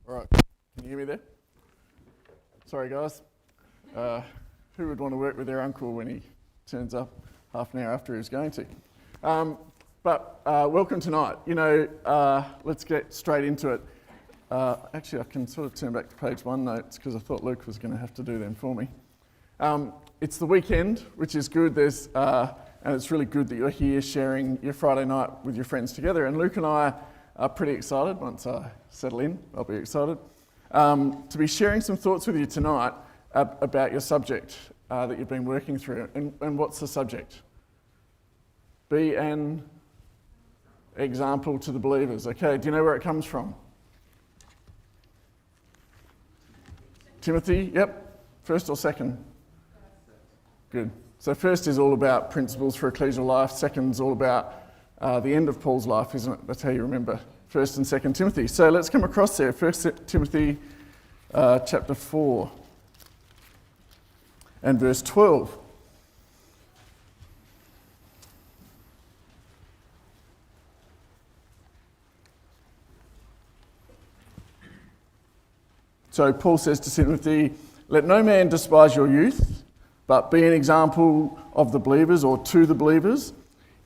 All right, can you hear me there? Sorry guys. Who would want to work with their uncle when he turns up half an hour after he was going to? But welcome tonight. Let's get straight into it. Actually, I can sort of turn back to page 1 notes because I thought Luke was going to have to do them for me. It's the weekend, which is good. And it's really good that you're here sharing your Friday night with your friends together. And Luke and I are pretty excited. Once I settle in, I'll be excited to be sharing some thoughts with you tonight about your subject that you've been working through. And what's the subject? Be an example to the believers. Okay, do you know where it comes from? Timothy, yep. First or second? Good. So first is all about principles for ecclesial life. Second's all about the end of Paul's life, isn't it? That's how you remember 1st and 2nd Timothy. So let's come across there. 1st Timothy chapter 4 and verse 12. So Paul says to Timothy, "Let no man despise your youth, but be an example of the believers or to the believers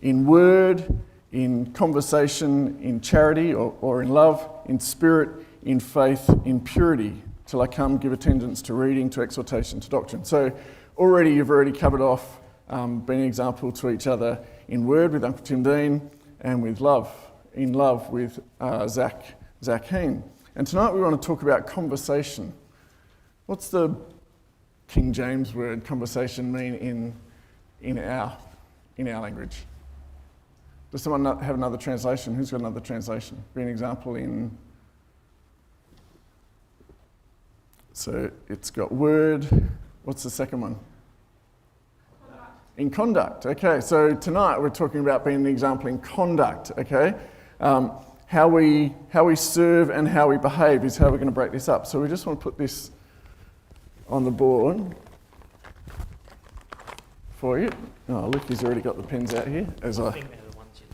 in word, in conversation, in charity or in love, in spirit, in faith, in purity. Till I come, give attendance to reading, to exhortation, to doctrine." So you've already covered off being an example to each other in word with Uncle Tim Dean and with love, in love with Zach Heen. And tonight we want to talk about conversation. What's the King James word conversation mean in our language? Does someone have another translation? Who's got another translation? Be an example in... So it's got word. What's the second one? Conduct. In conduct. Okay, so tonight we're talking about being an example in conduct, okay? How we serve and how we behave is how we're going to break this up. So we just want to put this on the board for you. Oh, Lucky's already got the pens out here. I think they're the ones you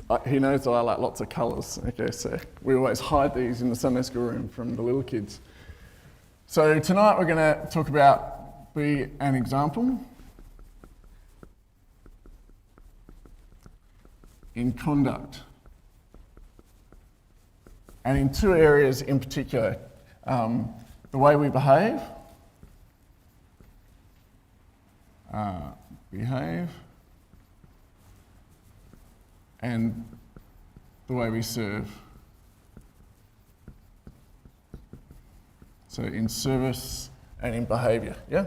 like. He knows that I like lots of colours. Okay, so we always hide these in the Sunday school room from the little kids. So tonight we're going to talk about be an example in conduct. And in two areas in particular, the way we behave, and the way we serve. So in service and in behaviour, yeah?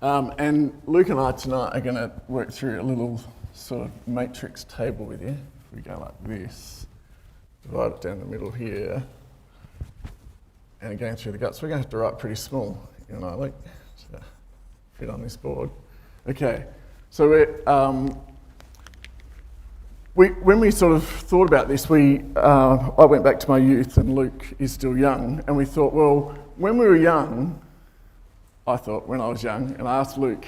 And Luke and I tonight are going to work through a little sort of matrix table with you. If we go like this, divide it down the middle here, and again through the guts. We're going to have to write pretty small, you and I, Luke, to fit on this board. Okay, so when we sort of thought about this, I went back to my youth, and Luke is still young, and we thought, well, when we were young, when I was young, and I asked Luke,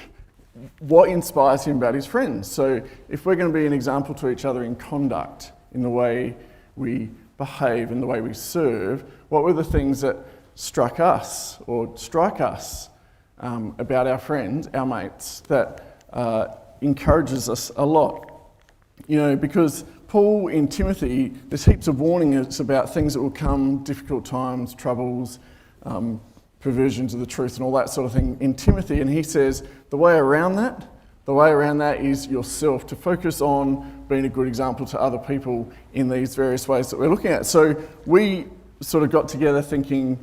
what inspires him about his friends? So if we're going to be an example to each other in conduct, in the way we behave, in the way we serve, what were the things that struck us or strike us about our friends, our mates, that encourages us a lot? Because Paul in Timothy, there's heaps of warnings about things that will come, difficult times, troubles, perversions of the truth and all that sort of thing in Timothy. And he says the way around that is yourself, to focus on being a good example to other people in these various ways that we're looking at. So we sort of got together thinking,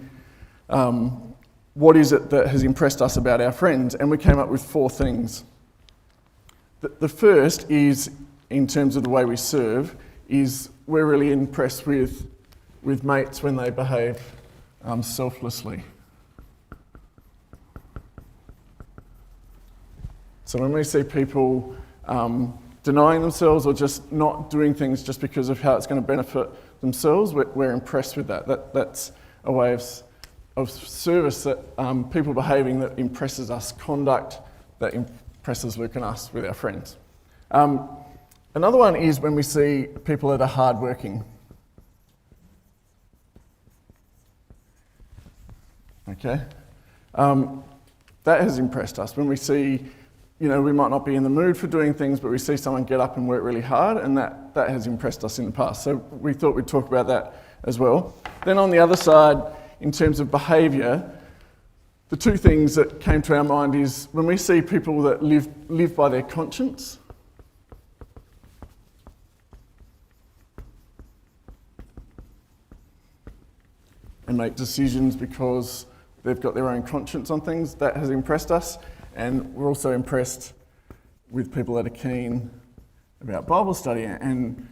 what is it that has impressed us about our friends? And we came up with 4 things. The first is, in terms of the way we serve, is we're really impressed with mates when they behave selflessly. So when we see people denying themselves or just not doing things just because of how it's going to benefit themselves, we're impressed with that. That's a way of service that people behaving that impresses us, conduct that impresses Luke and us with our friends. Another one is when we see people that are hardworking. Okay? That has impressed us. When we see, we might not be in the mood for doing things, but we see someone get up and work really hard, and that has impressed us in the past. So we thought we'd talk about that as well. Then on the other side, in terms of behaviour, the two things that came to our mind is when we see people that live by their conscience, and make decisions because they've got their own conscience on things, that has impressed us. And we're also impressed with people that are keen about Bible study and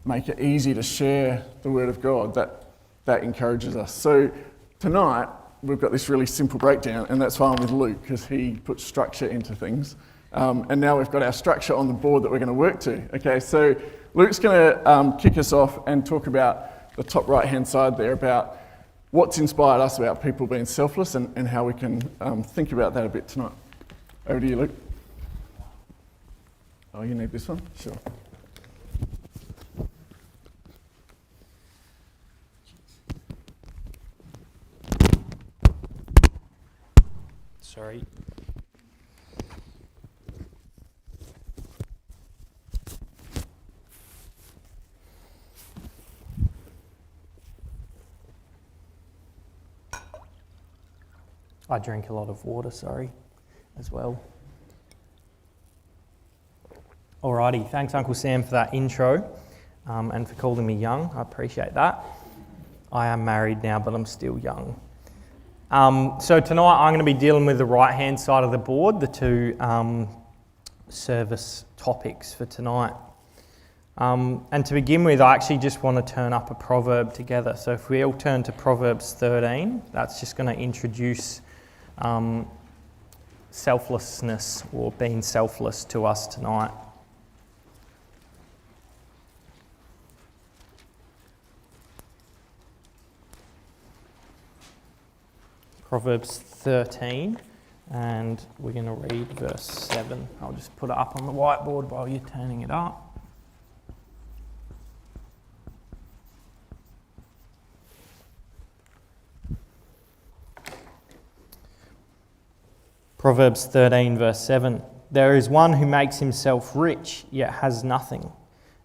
make it easy to share the Word of God. That encourages us. So tonight, we've got this really simple breakdown, and that's why I'm with Luke, because he puts structure into things. And now we've got our structure on the board that we're going to work to. Okay, so Luke's going to kick us off and talk about the top right-hand side there, about what's inspired us about people being selfless and how we can think about that a bit tonight. Over to you, Luke. Oh, you need this one? Sure. Sorry. I drink a lot of water, as well. Alrighty, thanks Uncle Sam for that intro and for calling me young. I appreciate that. I am married now, but I'm still young. So tonight I'm going to be dealing with the right-hand side of the board, the two service topics for tonight. And to begin with, I actually just want to turn up a proverb together. So if we all turn to Proverbs 13, that's just going to introduce selflessness or being selfless to us tonight. Proverbs 13, and we're going to read verse 7. I'll just put it up on the whiteboard while you're turning it up. Proverbs 13, verse 7. There is one who makes himself rich, yet has nothing,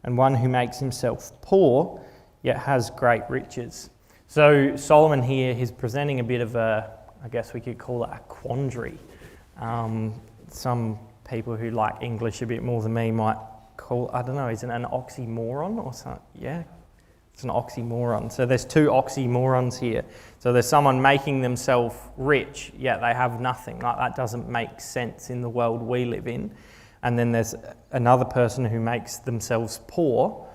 and one who makes himself poor, yet has great riches. So Solomon here, he's presenting a bit of a, I guess we could call it a quandary. Some people who like English a bit more than me might call, I don't know, is it an oxymoron or something? Yeah, it's an oxymoron. So there's two oxymorons here. So there's someone making themselves rich, yet they have nothing. Like, that doesn't make sense in the world we live in. And then there's another person who makes themselves poor,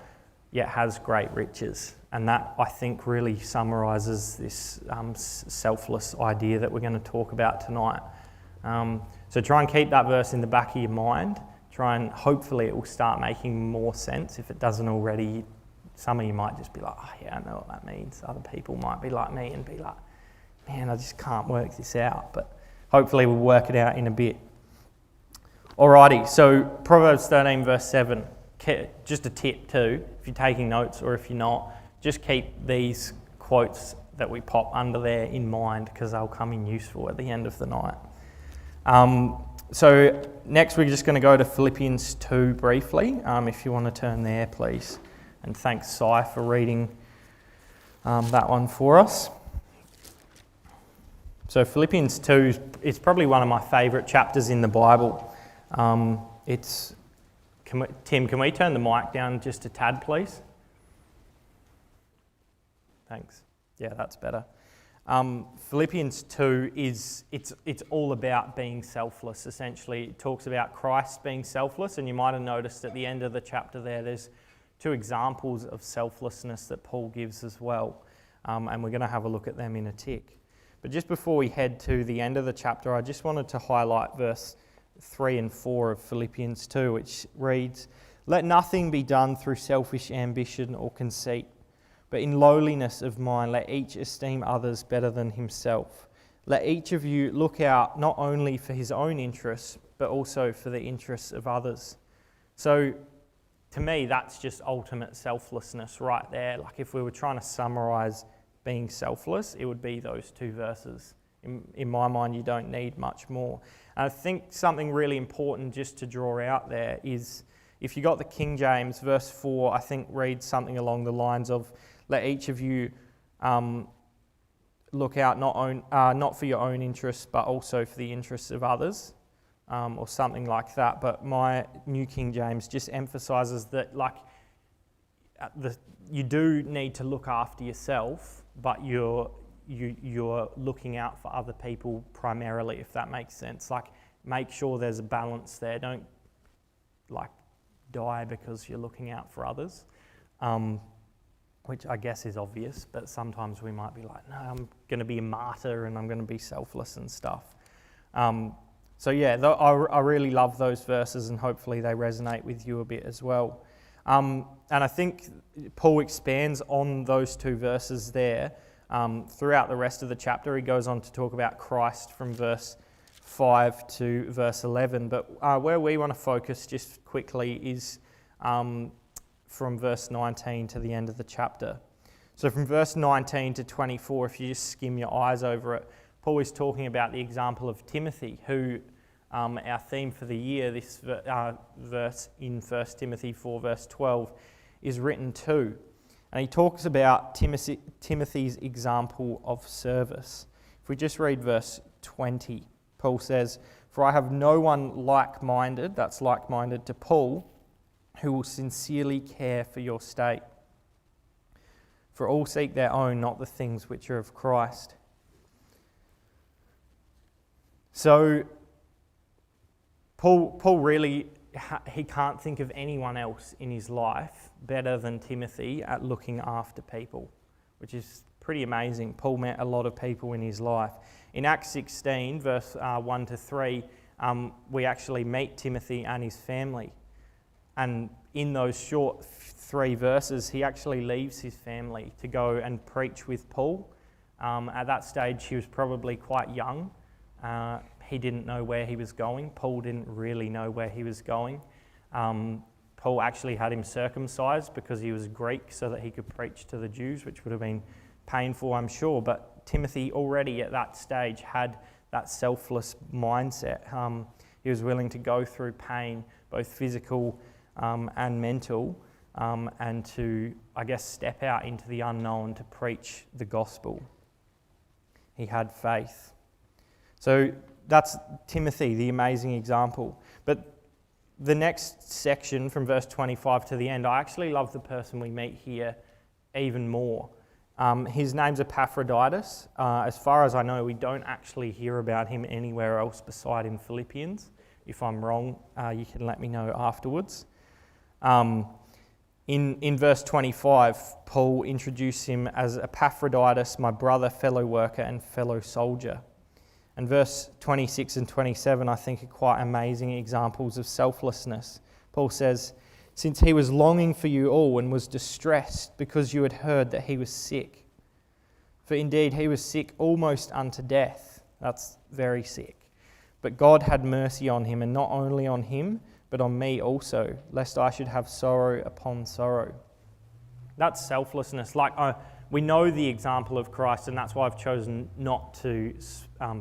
yet has great riches. And that, I think, really summarises this selfless idea that we're going to talk about tonight. So try and keep that verse in the back of your mind. Try and hopefully it will start making more sense. If it doesn't already, some of you might just be like, oh yeah, I know what that means. Other people might be like me and be like, man, I just can't work this out. But hopefully we'll work it out in a bit. Alrighty, so Proverbs 13 verse 7. Just a tip too, if you're taking notes or if you're not, just keep these quotes that we pop under there in mind, because they'll come in useful at the end of the night. So next we're just going to go to Philippians 2 briefly, if you want to turn there please. And thanks Si for reading that one for us. So Philippians 2 is probably one of my favourite chapters in the Bible. Tim, can we turn the mic down just a tad please? Thanks. Yeah, that's better. Philippians 2 it's all about being selfless, essentially. It talks about Christ being selfless, and you might have noticed at the end of the chapter there's two examples of selflessness that Paul gives as well, and we're going to have a look at them in a tick. But just before we head to the end of the chapter, I just wanted to highlight verse 3 and 4 of Philippians 2, which reads, "Let nothing be done through selfish ambition or conceit, but in lowliness of mind, let each esteem others better than himself. Let each of you look out not only for his own interests, but also for the interests of others." So, to me, that's just ultimate selflessness right there. Like, if we were trying to summarise being selfless, it would be those two verses. In my mind, you don't need much more. And I think something really important just to draw out there is, if you got the King James, verse 4, I think reads something along the lines of, let each of you look out not for your own interests, but also for the interests of others, or something like that. But my New King James just emphasises that, like, you do need to look after yourself, but you're looking out for other people primarily, if that makes sense. Like, make sure there's a balance there. Don't, like, die because you're looking out for others, which I guess is obvious, but sometimes we might be like, no, I'm going to be a martyr and I'm going to be selfless and stuff. So yeah, I really love those verses, and hopefully they resonate with you a bit as well. And I think Paul expands on those two verses there throughout the rest of the chapter. He goes on to talk about Christ from verse 5 to verse 11. But where we want to focus just quickly is from verse 19 to the end of the chapter. So from verse 19 to 24, if you just skim your eyes over it, Paul is talking about the example of Timothy, who our theme for the year, this verse in 1 Timothy 4 verse 12, is written to. And he talks about Timothy's example of service. If we just read verse 20, Paul says, "For I have no one like-minded," that's like-minded to Paul, "who will sincerely care for your state. For all seek their own, not the things which are of Christ." So Paul really, he can't think of anyone else in his life better than Timothy at looking after people, which is pretty amazing. Paul met a lot of people in his life. In Acts 16, verse 1 to 3, we actually meet Timothy and his family. And in those short 3 verses, he actually leaves his family to go and preach with Paul. At that stage, he was probably quite young. He didn't know where he was going. Paul didn't really know where he was going. Paul actually had him circumcised because he was Greek so that he could preach to the Jews, which would have been painful, I'm sure. But Timothy already at that stage had that selfless mindset. He was willing to go through pain, both physical and mental, and to, I guess, step out into the unknown to preach the gospel. He had faith. So that's Timothy, the amazing example. But the next section from verse 25 to the end, I actually love the person we meet here even more. His name's Epaphroditus. As far as I know, we don't actually hear about him anywhere else beside in Philippians. If I'm wrong, you can let me know afterwards. In verse 25, Paul introduced him as Epaphroditus, my brother, fellow worker, and fellow soldier. And verse 26 and 27, I think, are quite amazing examples of selflessness. Paul says, "Since he was longing for you all and was distressed because you had heard that he was sick. For indeed he was sick almost unto death." That's very sick. "But God had mercy on him, and not only on him, but on me also, lest I should have sorrow upon sorrow." That's selflessness. We know the example of Christ, and that's why I've chosen not to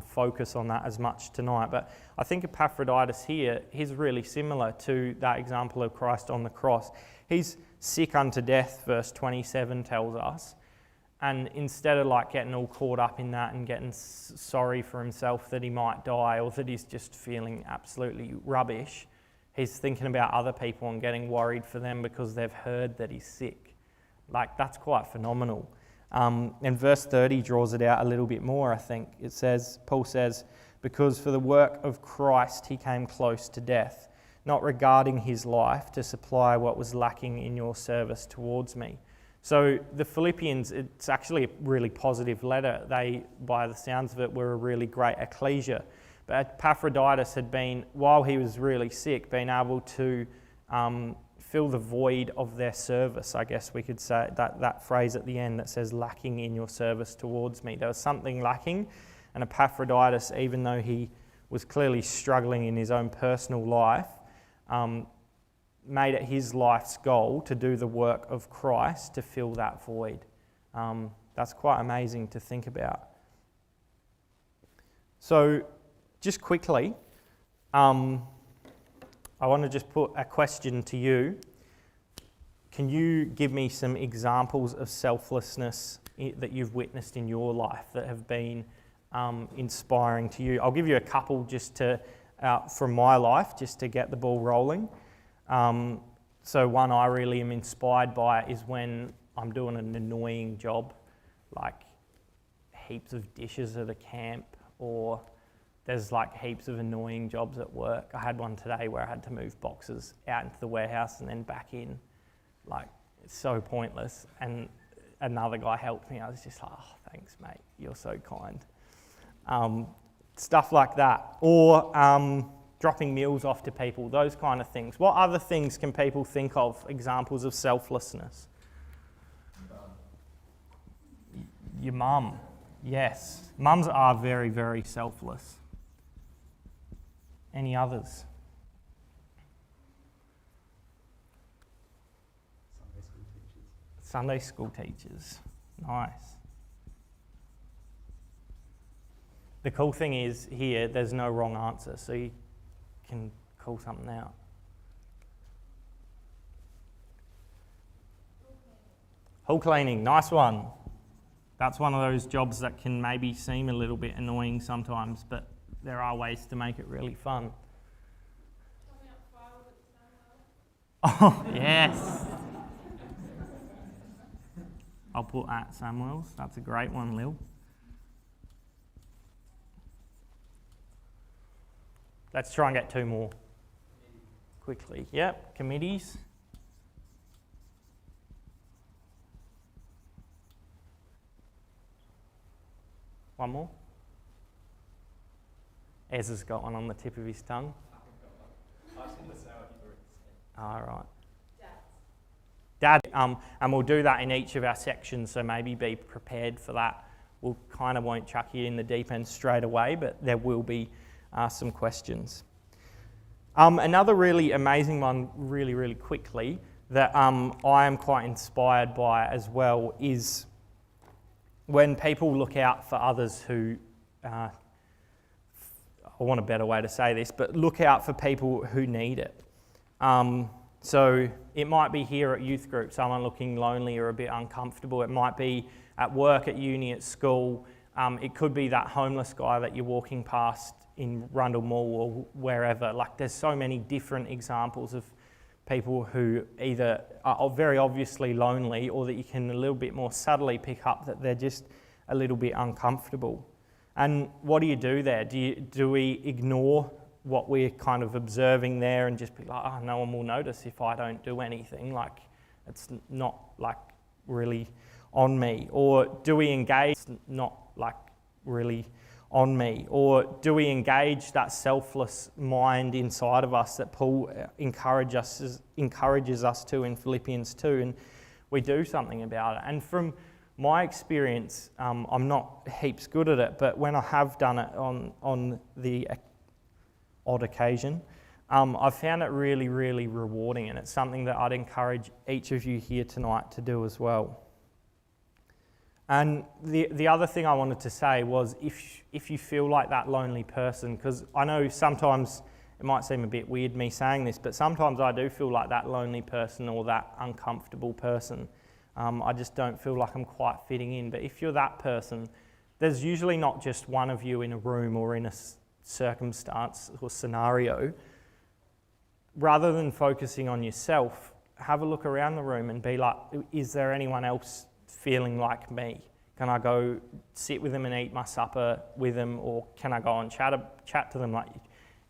focus on that as much tonight. But I think Epaphroditus here, he's really similar to that example of Christ on the cross. He's sick unto death, verse 27 tells us. And instead of getting all caught up in that and getting sorry for himself that he might die or that he's just feeling absolutely rubbish, he's thinking about other people and getting worried for them because they've heard that he's sick. That's quite phenomenal. And verse 30 draws it out a little bit more, I think. Paul says, "Because for the work of Christ he came close to death, not regarding his life, to supply what was lacking in your service towards me." So the Philippians, it's actually a really positive letter. They, by the sounds of it, were a really great ecclesia. But Epaphroditus had been, while he was really sick, been able to fill the void of their service, I guess we could say, that phrase at the end that says, "lacking in your service towards me." There was something lacking, and Epaphroditus, even though he was clearly struggling in his own personal life, made it his life's goal to do the work of Christ to fill that void. That's quite amazing to think about. So just quickly, I want to just put a question to you. Can you give me some examples of selflessness that you've witnessed in your life that have been inspiring to you? I'll give you a couple just to from my life, just to get the ball rolling. So one I really am inspired by is when I'm doing an annoying job, like heaps of dishes at a camp, or there's like heaps of annoying jobs at work. I had one today where I had to move boxes out into the warehouse and then back in. Like, it's so pointless. And another guy helped me. I was just like, oh, thanks, mate. You're so kind. Stuff like that. Or dropping meals off to people, those kind of things. What other things can people think of, examples of selflessness? Your mum, yes. Mums are very, very selfless. Any others? Sunday school teachers, nice. The cool thing is here, there's no wrong answer, so you can call something out. Hall cleaning, nice one. That's one of those jobs that can maybe seem a little bit annoying sometimes, but there are ways to make it really fun. Oh, yes. I'll put at Samuel's. That's a great one, Lil. Let's try and get two more quickly. Yep, committees. One more. Ez has got one on the tip of his tongue. All right. Dad, and we'll do that in each of our sections, so maybe be prepared for that. We'll kind of won't chuck you in the deep end straight away, but there will be some questions. Another really amazing one, really quickly, that I am quite inspired by as well is when people look out for others who, I want a better way to say this, but look out for people who need it. So it might be here at youth group, someone looking lonely or a bit uncomfortable. It might be at work, at uni, at school. It could be that homeless guy that you're walking past in Rundle Mall or wherever. Like, there's so many different examples of people who either are very obviously lonely, or that you can a little bit more subtly pick up that they're just a little bit uncomfortable. And what do you do there? Do we ignore what we're kind of observing there and just be like, oh, no one will notice if I don't do anything, like it's not like really on me? Or do we engage, it's not like really on me? Or do we engage that selfless mind inside of us that Paul encourages us to in Philippians 2, and we do something about it? And from my experience, I'm not heaps good at it, but when I have done it on the odd occasion, I've found it really rewarding, and it's something that I'd encourage each of you here tonight to do as well. And the other thing I wanted to say was, if you feel like that lonely person, because I know sometimes it might seem a bit weird me saying this, but sometimes I do feel like that lonely person or that uncomfortable person. I just don't feel like I'm quite fitting in. But if you're that person, there's usually not just one of you in a room or in a circumstance or scenario. Rather than focusing on yourself, have a look around the room and be like, is there anyone else feeling like me? Can I go sit with them and eat my supper with them, or can I go and chat to them? Like,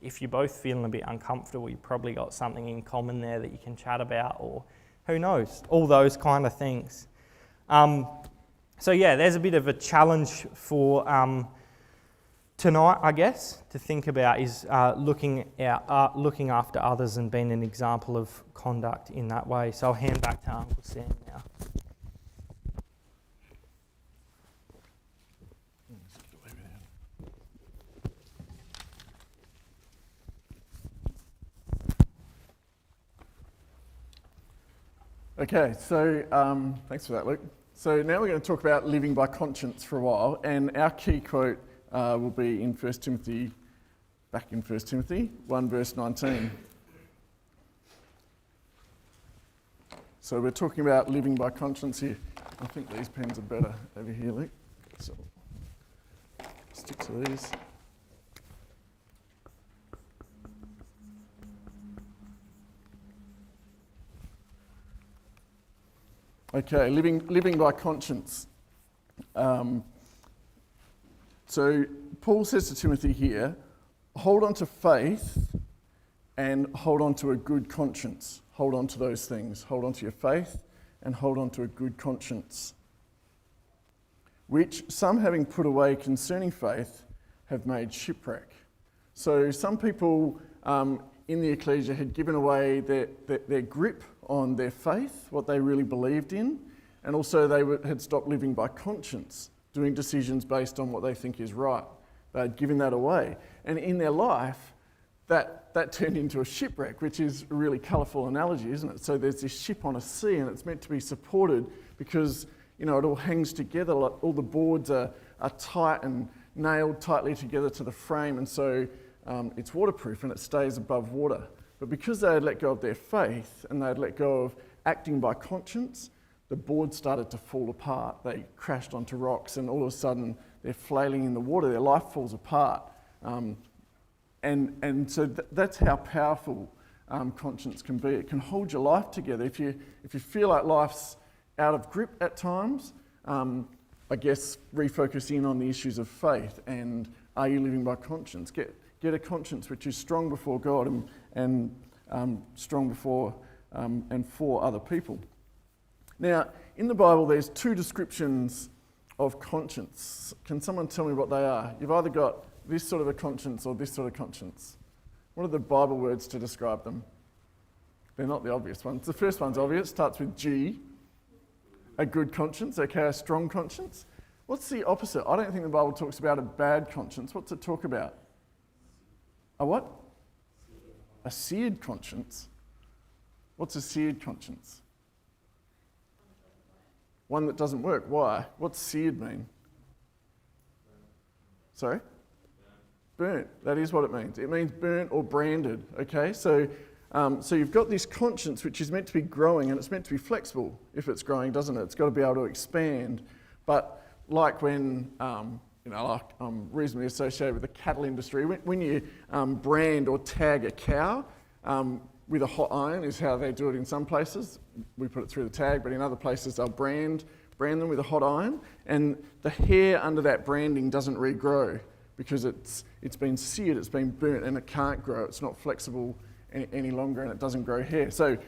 if you're both feeling a bit uncomfortable, you've probably got something in common there that you can chat about, or who knows, all those kind of things. So yeah, there's a bit of a challenge for tonight, I guess, to think about is looking after others and being an example of conduct in that way. So I'll hand back to Uncle Sam now. Okay, so thanks for that, Luke. So now we're going to talk about living by conscience for a while, and our key quote will be in 1 Timothy, back in 1 Timothy 1 verse 19. So we're talking about living by conscience here. I think these pens are better over here, Luke. So stick to these. Okay, living by conscience. So Paul says to Timothy here, hold on to faith and hold on to a good conscience. Hold on to those things. Hold on to your faith and hold on to a good conscience, which some having put away concerning faith have made shipwreck. So some people in the ecclesia had given away their grip on their faith, what they really believed in, and also they had stopped living by conscience, doing decisions based on what they think is right. They had given that away. And in their life, that turned into a shipwreck, which is a really colourful analogy, isn't it? So there's this ship on a sea and it's meant to be supported because, it all hangs together, like all the boards are tight and nailed tightly together to the frame, and so it's waterproof and it stays above water. But because they had let go of their faith and they had let go of acting by conscience, the board started to fall apart. They crashed onto rocks and all of a sudden they're flailing in the water, their life falls apart. And so that's how powerful conscience can be. It can hold your life together. If you feel like life's out of grip at times, I guess refocus in on the issues of faith and are you living by conscience? Get a conscience which is strong before God and strong before and for other people. Now, in the Bible, there's two descriptions of conscience. Can someone tell me what they are? You've either got this sort of a conscience or this sort of conscience. What are the Bible words to describe them? They're not the obvious ones. The first one's obvious, starts with G, a good conscience, okay, a strong conscience. What's the opposite? I don't think the Bible talks about a bad conscience. What's it talk about? A what? A seared conscience. What's a seared conscience? One that doesn't work. Why? What's seared mean? Sorry? Burnt. That is what it means. It means burnt or branded. Okay, so you've got this conscience which is meant to be growing and it's meant to be flexible if it's growing, doesn't it? It's got to be able to expand. But like when like I'm reasonably associated with the cattle industry, when you brand or tag a cow with a hot iron is how they do it in some places. We put it through the tag, but in other places they'll brand them with a hot iron, and the hair under that branding doesn't regrow because it's been seared, it's been burnt, and it can't grow. It's not flexible any longer, and it doesn't grow hair. So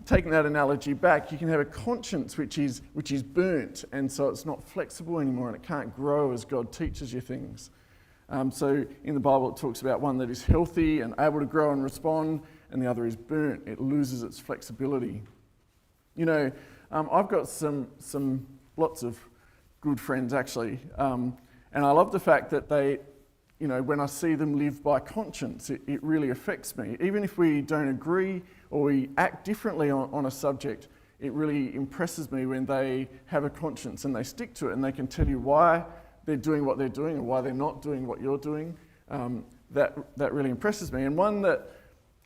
taking that analogy back, you can have a conscience which is burnt, and so it's not flexible anymore, and it can't grow as God teaches you things. So in the Bible it talks about one that is healthy and able to grow and respond, and the other is burnt. It loses its flexibility. I've got lots of good friends actually, and I love the fact that they, when I see them live by conscience, it really affects me. Even if we don't agree or we act differently on a subject, it really impresses me when they have a conscience and they stick to it and they can tell you why they're doing what they're doing or why they're not doing what you're doing. That really impresses me. And one that,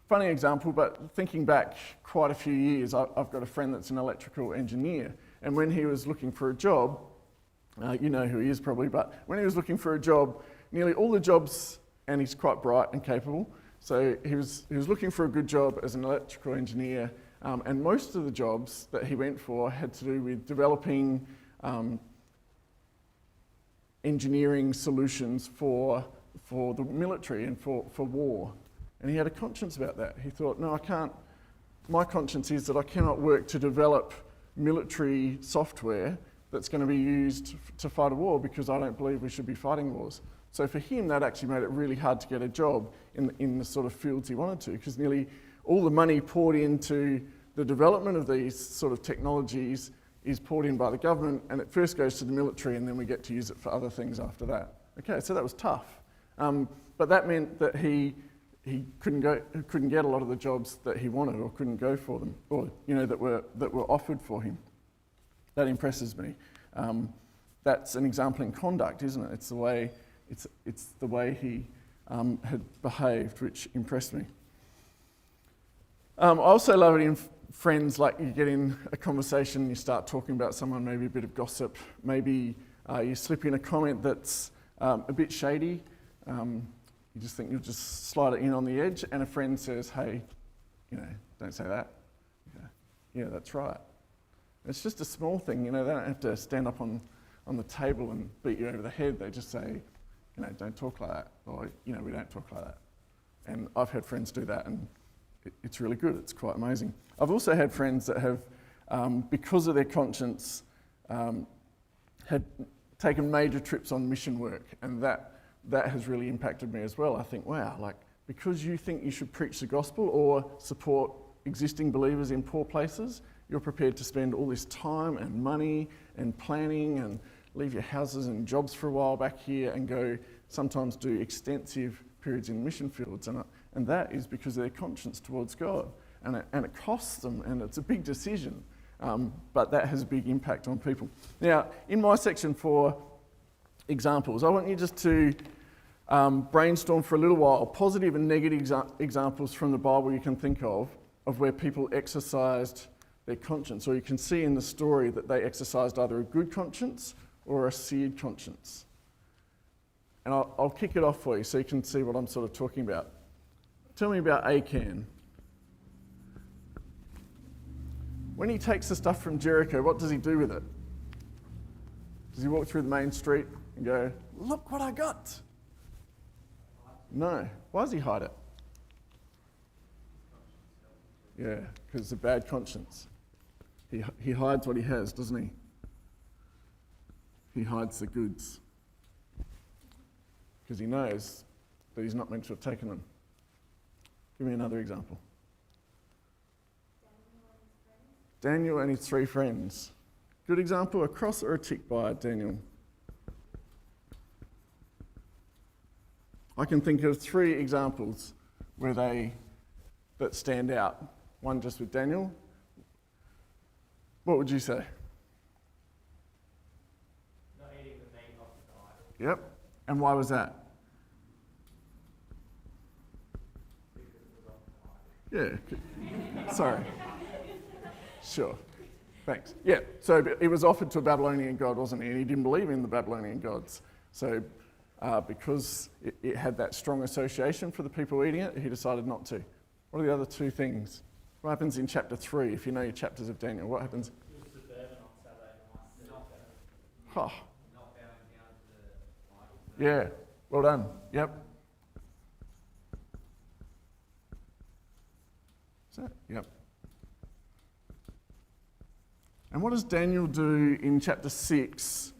funny example, but thinking back quite a few years, I've got a friend that's an electrical engineer, and when he was looking for a job, you know who he is probably, but when he was looking for a job, nearly all the jobs, and he's quite bright and capable, so he was looking for a good job as an electrical engineer, and most of the jobs that he went for had to do with developing engineering solutions for the military and for war. And he had a conscience about that. He thought, no, I can't. My conscience is that I cannot work to develop military software that's going to be used to fight a war because I don't believe we should be fighting wars. So for him, that actually made it really hard to get a job in the sort of fields he wanted to, because nearly all the money poured into the development of these sort of technologies is poured in by the government, and it first goes to the military and then we get to use it for other things after that. Okay, so that was tough. But that meant that he couldn't get a lot of the jobs that he wanted or couldn't go for them, or that were offered for him. That impresses me. That's an example in conduct, isn't it? It's the way It's the way he had behaved which impressed me. I also love it in friends, like you get in a conversation, you start talking about someone, maybe a bit of gossip, maybe you slip in a comment that's a bit shady. You just think you'll just slide it in on the edge, and a friend says, hey, don't say that. Yeah, that's right. It's just a small thing, they don't have to stand up on the table and beat you over the head. They just say, don't talk like that, or, we don't talk like that. And I've had friends do that, and it's really good. It's quite amazing. I've also had friends that have, because of their conscience, had taken major trips on mission work, and that has really impacted me as well. I think, wow, because you think you should preach the gospel or support existing believers in poor places, you're prepared to spend all this time and money and planning and leave your houses and jobs for a while back here and go sometimes do extensive periods in mission fields. And that is because of their conscience towards God. And it costs them, and it's a big decision. But that has a big impact on people. Now, in my section for examples, I want you just to brainstorm for a little while positive and negative examples from the Bible you can think of where people exercised their conscience, or you can see in the story that they exercised either a good conscience or a seared conscience. And I'll kick it off for you so you can see what I'm sort of talking about. Tell me about Achan. When he takes the stuff from Jericho, what does he do with it? Does he walk through the main street and go, look what I got? No. Why does he hide it? Yeah, because it's a bad conscience. He hides what he has, doesn't he? He hides the goods. Because he knows that he's not meant to have taken them. Give me another example. Daniel and his 3 friends. Good example, a cross or a tick by Daniel. I can think of 3 examples that stand out. One just with Daniel. What would you say? Not eating the meat off the idol. Yep. And why was that? Because it was off the idol. Yeah. Sorry. Sure. Thanks. Yeah. So it was offered to a Babylonian god, wasn't it? And he didn't believe in the Babylonian gods. So because it had that strong association for the people eating it, he decided not to. What are the other 2 things? What happens in chapter 3, if you know your chapters of Daniel? What happens? It was suburban on Saturday night. Oh. Not bowing down to the idol. Yeah. Well done. Yep. Is that? Yep. And what does Daniel do in chapter 6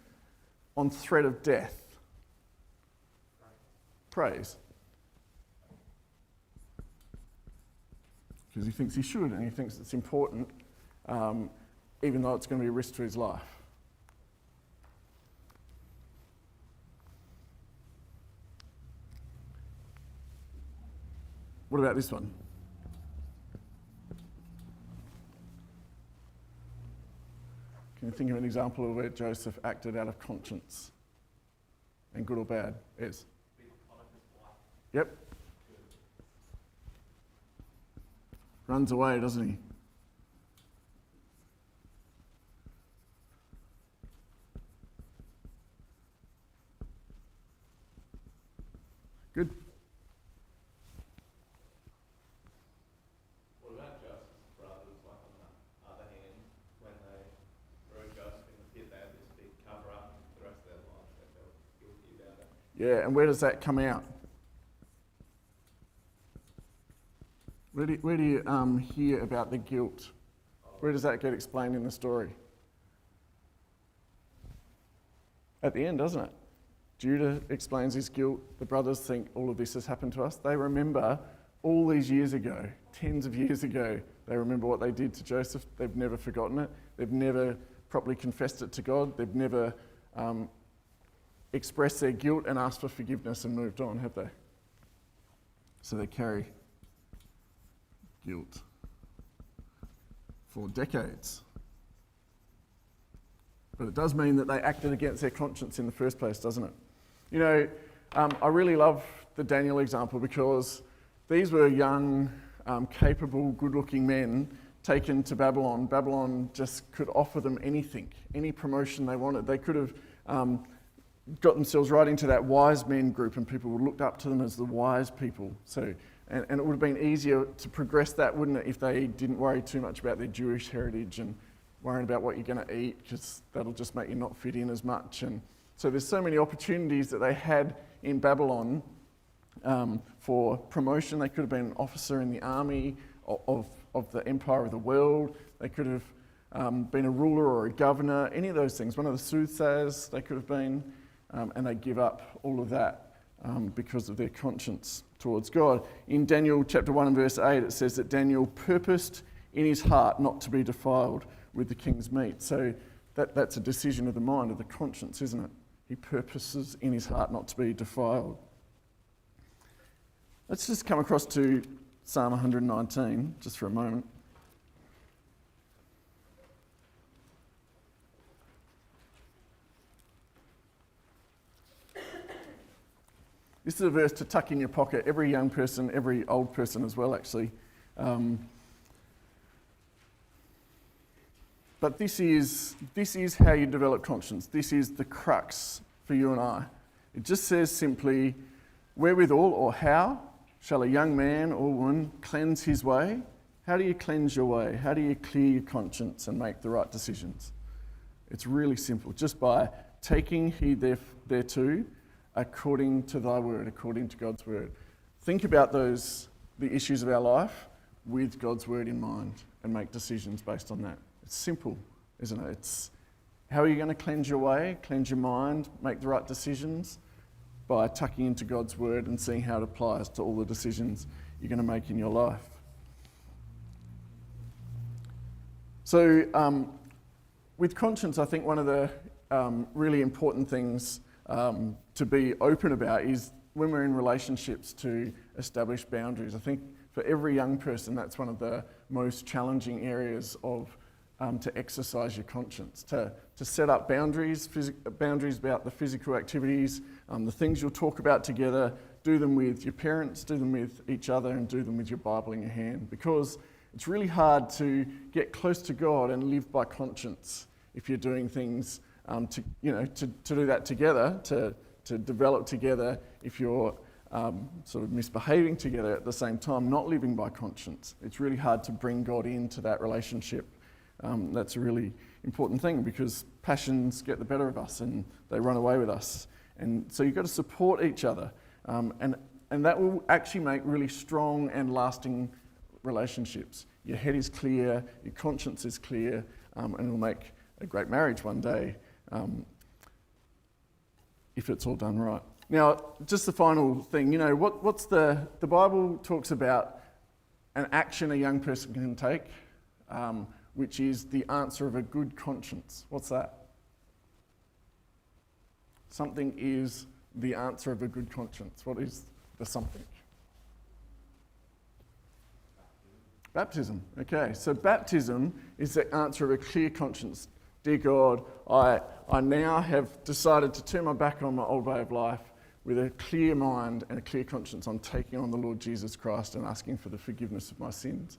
on threat of death? Praise. Because he thinks he should, and he thinks it's important, even though it's going to be a risk to his life. What about this one? Can you think of an example of where Joseph acted out of conscience? And good or bad? Yes. Yep. Runs away, doesn't he? Good. What about Joseph's brothers, like on the other hand, when they threw Joseph in the pit, they had this big cover up for the rest of their life, they felt guilty about it. Yeah, and where does that come out? Where do you hear about the guilt? Where does that get explained in the story? At the end, doesn't it? Judah explains his guilt. The brothers think all of this has happened to us. They remember all these years ago, tens of years ago, they remember what they did to Joseph. They've never forgotten it. They've never properly confessed it to God. They've never expressed their guilt and asked for forgiveness and moved on, have they? So they carry guilt for decades. But it does mean that they acted against their conscience in the first place, doesn't it? You know, I really love the Daniel example because these were young, capable, good-looking men taken to Babylon. Babylon just could offer them anything, any promotion they wanted. They could have got themselves right into that wise men group, and people looked up to them as the wise people. So, and it would have been easier to progress that, wouldn't it, if they didn't worry too much about their Jewish heritage and worrying about what you're going to eat, because that'll just make you not fit in as much. And so there's so many opportunities that they had in Babylon for promotion. They could have been an officer in the army of the empire of the world. They could have been a ruler or a governor, any of those things. One of the soothsayers they could have been, and they give up all of that because of their conscience towards God. In Daniel chapter 1 and verse 8, it says that Daniel purposed in his heart not to be defiled with the king's meat. So that's a decision of the mind, of the conscience, isn't it? He purposes in his heart not to be defiled. Let's just come across to Psalm 119, just for a moment. This is a verse to tuck in your pocket. Every young person, every old person as well, actually. But this is how you develop conscience. This is the crux for you and I. It just says simply, wherewithal or how shall a young man or woman cleanse his way? How do you cleanse your way? How do you clear your conscience and make the right decisions? It's really simple, just by taking heed thereto according to thy word, according to God's word. Think about the issues of our life with God's word in mind and make decisions based on that. It's simple, isn't it? It's how are you going to cleanse your way, cleanse your mind, make the right decisions? By tucking into God's word and seeing how it applies to all the decisions you're going to make in your life. So with conscience, I think one of the really important things to be open about is when we're in relationships to establish boundaries. I think for every young person, that's one of the most challenging areas of to exercise your conscience, to set up boundaries about the physical activities, the things you'll talk about together. Do them with your parents, do them with each other, and do them with your Bible in your hand. Because it's really hard to get close to God and live by conscience if you're doing things to do that together, to develop together. If you're sort of misbehaving together at the same time, not living by conscience, it's really hard to bring God into that relationship. That's a really important thing because passions get the better of us and they run away with us. And so you've got to support each other. And that will actually make really strong and lasting relationships. Your head is clear, your conscience is clear, and it'll make a great marriage one day if it's all done right. Now, just the final thing, what's the Bible talks about an action a young person can take, which is the answer of a good conscience. What's that? Something is the answer of a good conscience. What is the something? Baptism. Okay, so baptism is the answer of a clear conscience. Dear God, I now have decided to turn my back on my old way of life with a clear mind and a clear conscience. I'm taking on the Lord Jesus Christ and asking for the forgiveness of my sins.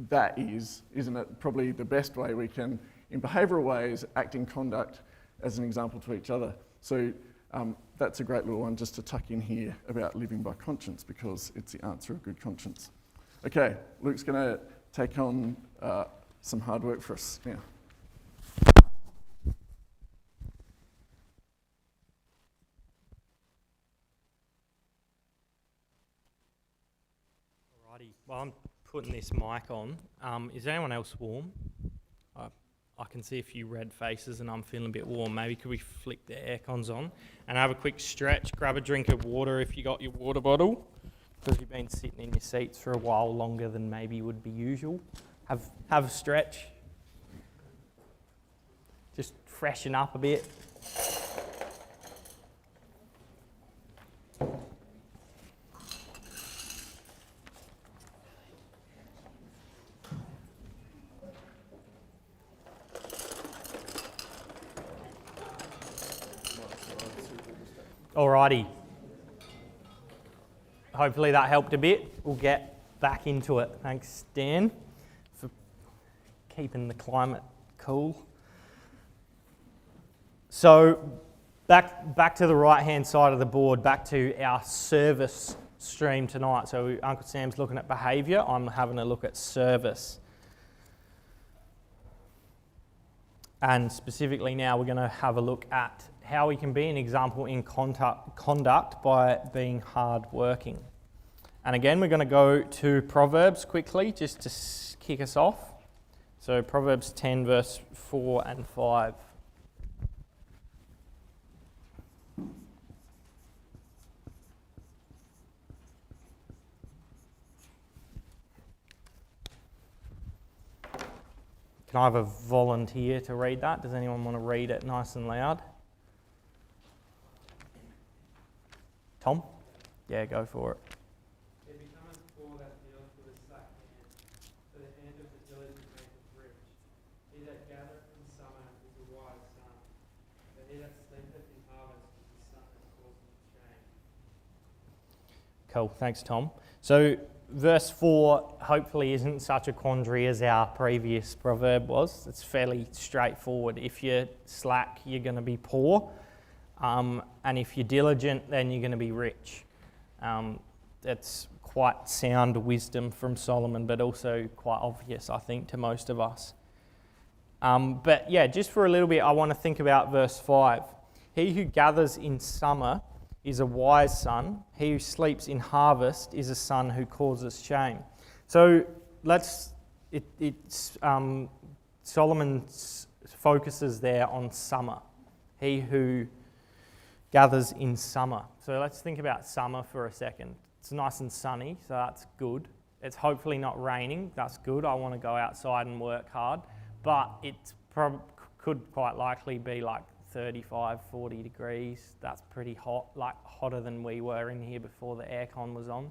That is, isn't it, probably the best way we can, in behavioural ways, act in conduct as an example to each other. So that's a great little one just to tuck in here about living by conscience because it's the answer of good conscience. Okay, Luke's going to take on some hard work for us now. Alrighty, well I'm putting this mic on. Is anyone else warm? I can see a few red faces and I'm feeling a bit warm. Maybe could we flick the air cons on and have a quick stretch, grab a drink of water if you got your water bottle, because you've been sitting in your seats for a while longer than maybe would be usual. Have a stretch. Just freshen up a bit. Alrighty, hopefully that helped a bit. We'll get back into it. Thanks, Dan, for keeping the climate cool. So back to the right-hand side of the board, back to our service stream tonight. So Uncle Sam's looking at behaviour, I'm having a look at service. And specifically now we're going to have a look at how we can be an example in conduct by being hard-working. And again, we're going to go to Proverbs quickly, just to kick us off. So Proverbs 10, verse 4 and 5. Can I have a volunteer to read that? Does anyone want to read it nice and loud? Tom? Yeah, go for it. It becometh poor that dealeth with a slack hand, for the hand of the diligent maketh rich. He that gathereth in summer is a wise son, but he that sleepeth in harvest is a son that causeth shame. Cool, thanks Tom. So verse 4 hopefully isn't such a quandary as our previous proverb was. It's fairly straightforward. If you're slack, you're going to be poor. And if you're diligent, then you're going to be rich. It's quite sound wisdom from Solomon, but also quite obvious, I think, to most of us. But yeah, just for a little bit, I want to think about verse 5. He who gathers in summer is a wise son. He who sleeps in harvest is a son who causes shame. So Solomon focuses there on summer. He who gathers in summer. So let's think about summer for a second. It's nice and sunny, so that's good. It's hopefully not raining, that's good. I want to go outside and work hard. But it could quite likely be like 35, 40 degrees. That's pretty hot, like hotter than we were in here before the aircon was on.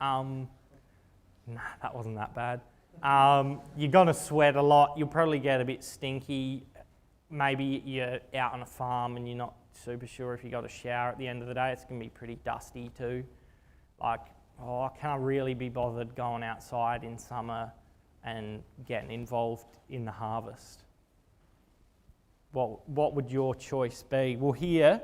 Nah, that wasn't that bad. You're going to sweat a lot. You'll probably get a bit stinky. Maybe you're out on a farm and you're not super sure if you got a shower at the end of the day. It's going to be pretty dusty too. Like, can I really be bothered going outside in summer and getting involved in the harvest? What would your choice be? Well, here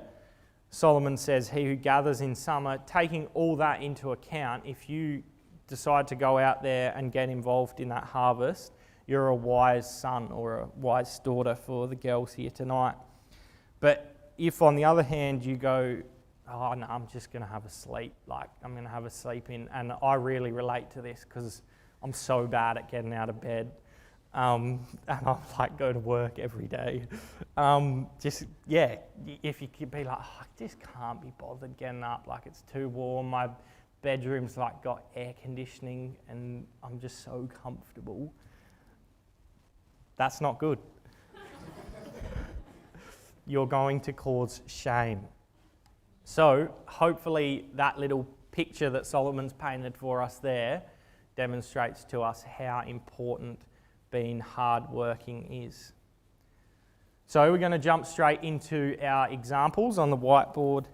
Solomon says, he who gathers in summer, taking all that into account, if you decide to go out there and get involved in that harvest, you're a wise son or a wise daughter for the girls here tonight. But if on the other hand you go, oh no, I'm just going to have a sleep, like I'm going to have a sleep in, and I really relate to this because I'm so bad at getting out of bed, and I like go to work every day. If you could be like, oh, I just can't be bothered getting up, like it's too warm, my bedroom's like got air conditioning and I'm just so comfortable. That's not good. You're going to cause shame. So hopefully that little picture that Solomon's painted for us there demonstrates to us how important being hardworking is. So we're going to jump straight into our examples on the whiteboard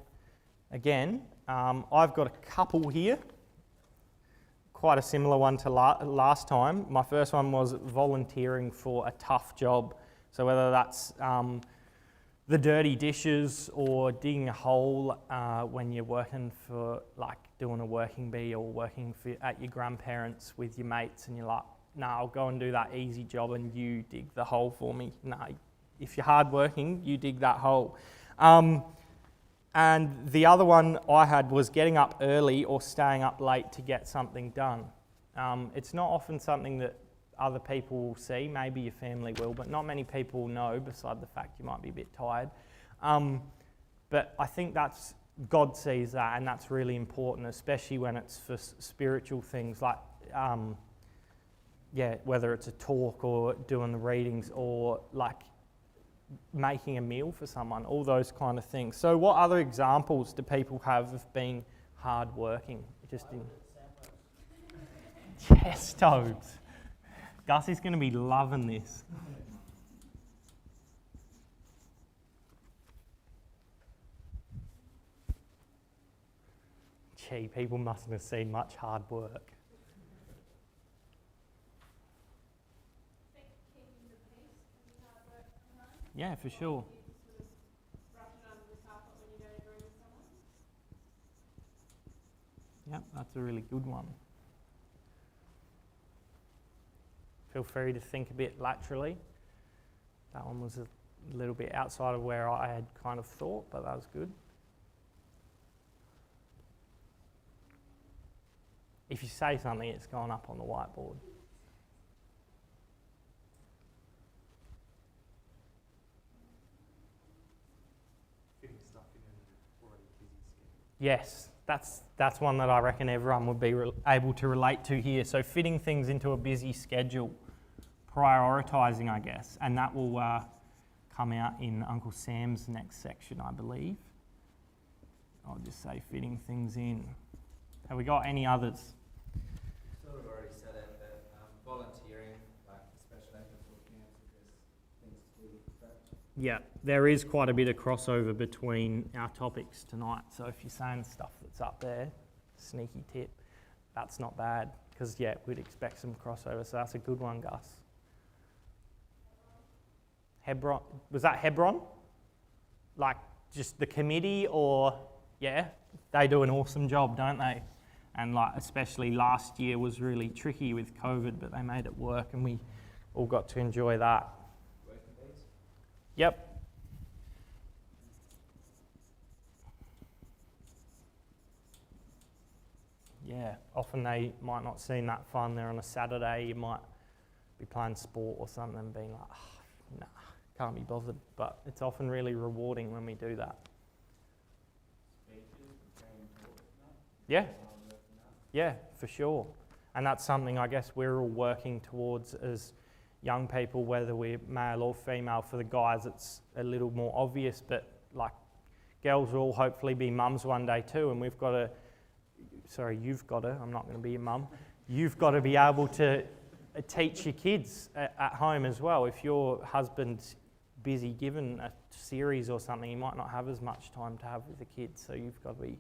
again. I've got a couple here, quite a similar one to last time. My first one was volunteering for a tough job. So whether that's the dirty dishes or digging a hole when you're working for, like doing a working bee or working at your grandparents with your mates and you're like, no, I'll go and do that easy job and you dig the hole for me. No, if you're hardworking, you dig that hole. And the other one I had was getting up early or staying up late to get something done. It's not often something that other people will see, maybe your family will, but not many people know, beside the fact you might be a bit tired. But I think God sees that, and that's really important, especially when it's for spiritual things like, whether it's a talk or doing the readings or like making a meal for someone, all those kind of things. So what other examples do people have of being hard-working? Yes, Tobes. Gus is going to be loving this. Gee, people mustn't have seen much hard work. Keeping the peace can be hard work from home. Yeah, for sure. You just sort of brush it under the carpet when you don't agree with someone. Yep, that's a really good one. Feel free to think a bit laterally. That one was a little bit outside of where I had kind of thought, but that was good. If you say something, it's gone up on the whiteboard. Fitting stuff in an already busy schedule. Yes, that's one that I reckon everyone would be able to relate to here. So fitting things into a busy schedule, prioritising, I guess, and that will come out in Uncle Sam's next section, I believe. I'll just say fitting things in. Have we got any others? Sort of already said it, but volunteering, like special efforts or camps, if there's things to do with that. Yeah, there is quite a bit of crossover between our topics tonight. So if you're saying stuff that's up there, sneaky tip, that's not bad because, yeah, we'd expect some crossover. So that's a good one, Gus. Hebron, was that Hebron? Like just the committee or, yeah, they do an awesome job, don't they? And like especially last year was really tricky with COVID, but they made it work and we all got to enjoy that. Working days? Yep. Yeah, often they might not seem that fun. They're on a Saturday, you might be playing sport or something and being like, oh, nah, can't be bothered. But it's often really rewarding when we do that. Speeches, very important. Yeah. Yeah, for sure. And that's something I guess we're all working towards as young people, whether we're male or female. For the guys, it's a little more obvious, but like girls will all hopefully be mums one day too, and we've got to, I'm not going to be your mum, you've got to be able to teach your kids at home as well. If your husband's busy given a series or something, he might not have as much time to have with the kids, so you've got to be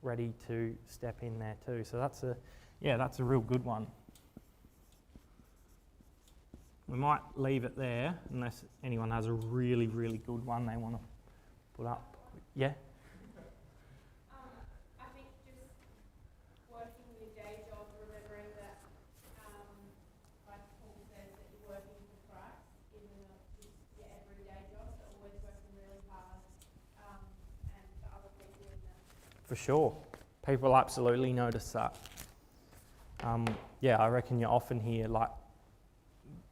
ready to step in there too. So that's a real good one. We might leave it there unless anyone has a really, really good one they want to put up. Yeah? I think just working your day job, remembering that, like Paul says, that you're working for Christ, even though it's just your everyday job, so always working really hard, and for other people in that. For sure. People absolutely notice that. I reckon you often hear like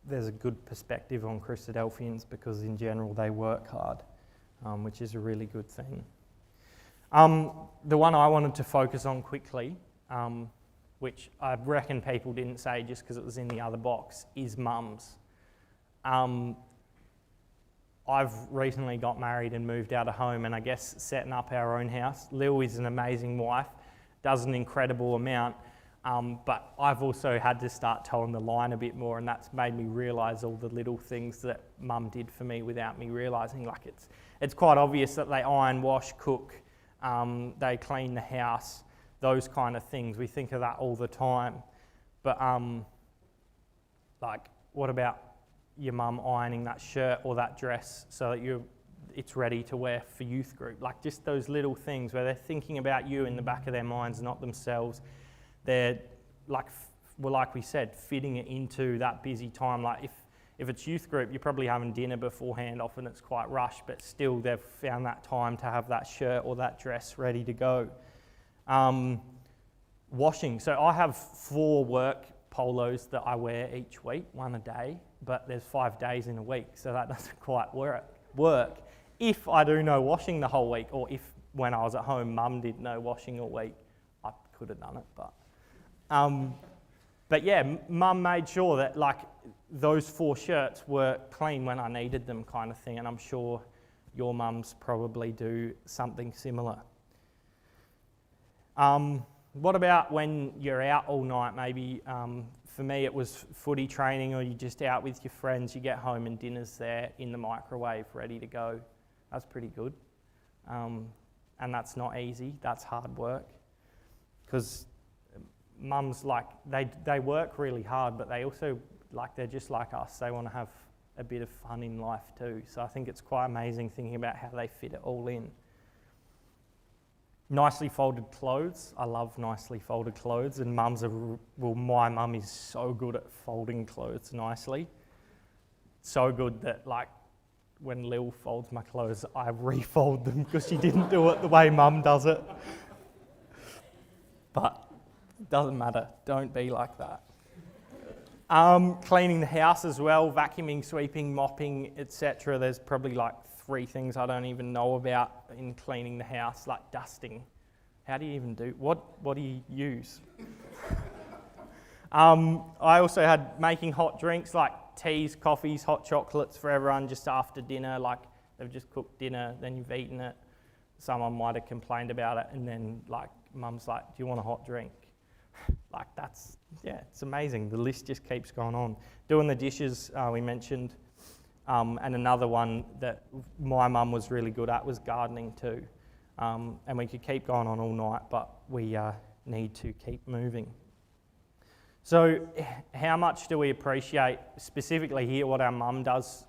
there's a good perspective on Christadelphians because in general they work hard, which is a really good thing. The one I wanted to focus on quickly, which I reckon people didn't say just because it was in the other box, is mums. I've recently got married and moved out of home, and I guess setting up our own house. Lil is an amazing wife, does an incredible amount, but I've also had to start towing the line a bit more, and that's made me realise all the little things that Mum did for me without me realising. Like it's quite obvious that they iron, wash, cook, they clean the house, those kind of things. We think of that all the time, but like what about your mum ironing that shirt or that dress so that it's ready to wear for youth group? Like just those little things where they're thinking about you in the back of their minds, not themselves. They're like we said, fitting it into that busy time. Like if it's youth group, you're probably having dinner beforehand. Often it's quite rushed, but still they've found that time to have that shirt or that dress ready to go. Washing. So I have 4 work polos that I wear each week, 1 a day, but there's 5 days in a week, so that doesn't quite work. If I do no washing the whole week, or if when I was at home, Mum did no washing all week, I could have done it, but yeah, Mum made sure that like those 4 shirts were clean when I needed them, kind of thing, and I'm sure your mums probably do something similar. What about when you're out all night? Maybe for me it was footy training, or you're just out with your friends, you get home and dinner's there in the microwave ready to go. That's pretty good. And that's not easy, that's hard work. because mums, like, they work really hard, but they also, like, they're just like us. They want to have a bit of fun in life too. So I think it's quite amazing thinking about how they fit it all in. Nicely folded clothes. I love nicely folded clothes, and my mum is so good at folding clothes nicely. So good that, like, when Lil folds my clothes, I refold them because she didn't do it the way mum does it. But it doesn't matter. Don't be like that. Cleaning the house as well, vacuuming, sweeping, mopping, etc. There's probably like 3 things I don't even know about in cleaning the house, like dusting. How do you even do, what do you use? I also had making hot drinks like teas, coffees, hot chocolates for everyone just after dinner, like they've just cooked dinner, then you've eaten it. Someone might have complained about it, and then like mum's like, do you want a hot drink? Like that's, yeah, it's amazing. The list just keeps going on. Doing the dishes, we mentioned, and another one that my mum was really good at was gardening too. And we could keep going on all night, but we need to keep moving. So how much do we appreciate, specifically here, what our mum does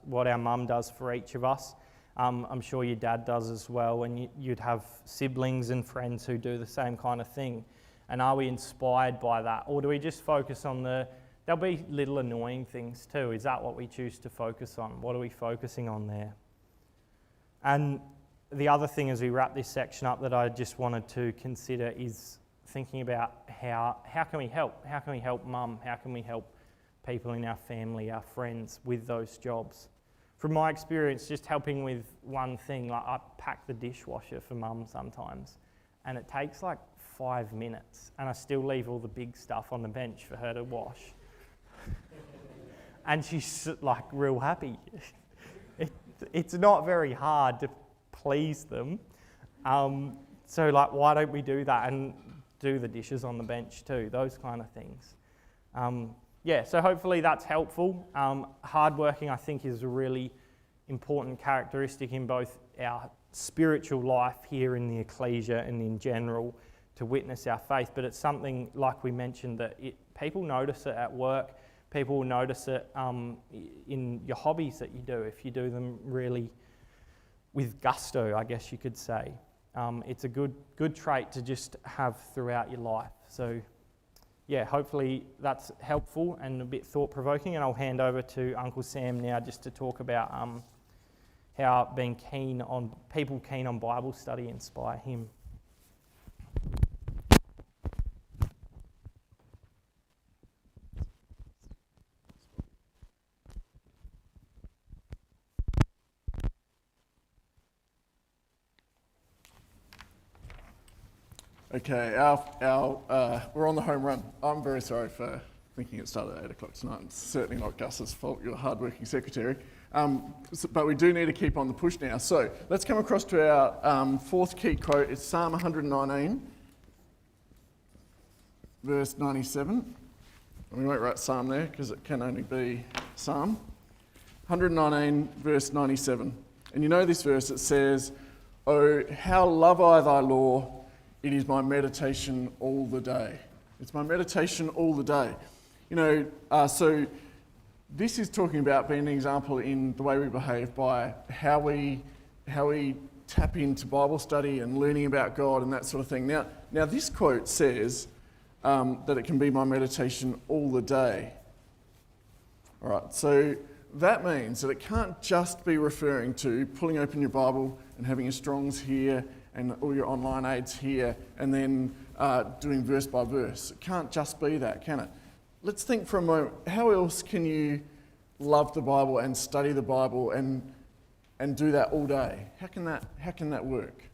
for each of us? I'm sure your dad does as well, and you'd have siblings and friends who do the same kind of thing. And are we inspired by that? Or do we just focus on there'll be little annoying things too. Is that what we choose to focus on? What are we focusing on there? And the other thing as we wrap this section up that I just wanted to consider is thinking about how can we help? How can we help mum? How can we help people in our family, our friends with those jobs? From my experience, just helping with one thing, like I pack the dishwasher for mum sometimes, and it takes like 5 minutes, and I still leave all the big stuff on the bench for her to wash. And she's like real happy. It's not very hard to please them. So like, why don't we do that and do the dishes on the bench too? Those kind of things. Yeah, so hopefully that's helpful. Hardworking, I think, is a really important characteristic in both our spiritual life here in the ecclesia and in general to witness our faith, but it's something, like we mentioned, that people notice it at work. People will notice it in your hobbies that you do, if you do them really with gusto, I guess you could say. It's a good trait to just have throughout your life. So yeah, hopefully that's helpful and a bit thought-provoking, and I'll hand over to Uncle Sam now just to talk about how being keen on Bible study inspire him. Okay, we're on the home run. I'm very sorry for thinking it started at 8 o'clock tonight. It's certainly not Gus's fault, you're a hard-working secretary. But we do need to keep on the push now. So let's come across to our fourth key quote. It's Psalm 119, verse 97. And we won't write Psalm there because it can only be Psalm. 119, verse 97. And you know this verse, it says, "Oh, how love I thy law, it is my meditation all the day." It's my meditation all the day. You know, so this is talking about being an example in the way we behave by how we tap into Bible study and learning about God and that sort of thing. Now this quote says that it can be my meditation all the day. All right, so that means that it can't just be referring to pulling open your Bible and having your Strongs here and all your online aids here, and then doing verse by verse. It can't just be that, can it? Let's think for a moment, how else can you love the Bible and study the Bible and do that all day? How can that work?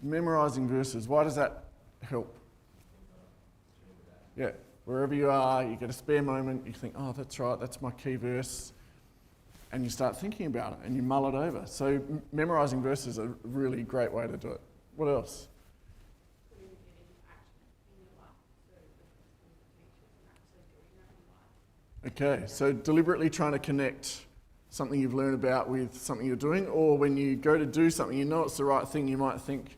Memorizing verses. Why does that help? Yeah, wherever you are, you get a spare moment, you think, oh, that's right, that's my key verse. And you start thinking about it and you mull it over. So memorising verses is a really great way to do it. What else? Putting it into action in your life. So actually doing that in life. Okay, so deliberately trying to connect something you've learned about with something you're doing, or when you go to do something, you know it's the right thing, you might think,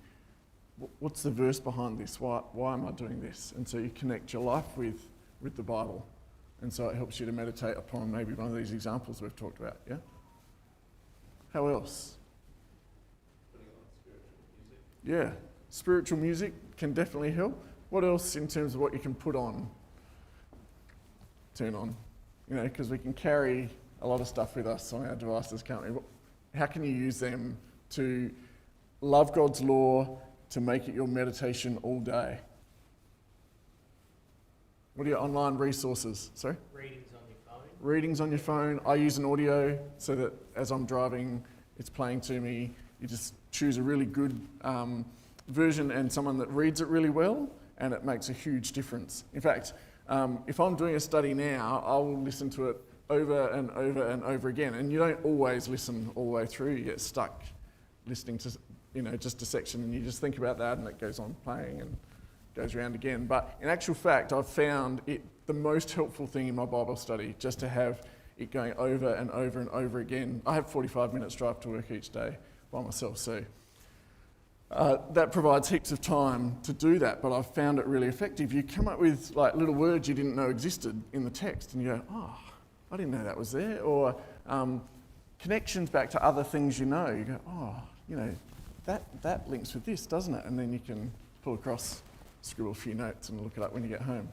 what's the verse behind this? Why am I doing this? And so you connect your life with the Bible. And so it helps you to meditate upon maybe one of these examples we've talked about, yeah? How else? Putting on spiritual music. Yeah, spiritual music can definitely help. What else in terms of what you can put on, turn on? You know, because we can carry a lot of stuff with us on our devices, can't we? How can you use them to love God's law, to make it your meditation all day? What are your online resources? Sorry? Readings on your phone. Readings on your phone. I use an audio so that as I'm driving, it's playing to me. You just choose a really good version and someone that reads it really well, and it makes a huge difference. In fact, if I'm doing a study now, I will listen to it over and over and over again. And you don't always listen all the way through. You get stuck listening to, just a section, and you just think about that, and it goes on playing and goes around again. But in actual fact, I've found it the most helpful thing in my Bible study, just to have it going over and over and over again. I have 45 minutes drive to work each day by myself, so that provides heaps of time to do that, but I've found it really effective. You come up with like little words you didn't know existed in the text, and you go, oh, I didn't know that was there. Or connections back to other things you know. You go, oh, that links with this, doesn't it? And then you can pull across, scribble a few notes and look it up when you get home.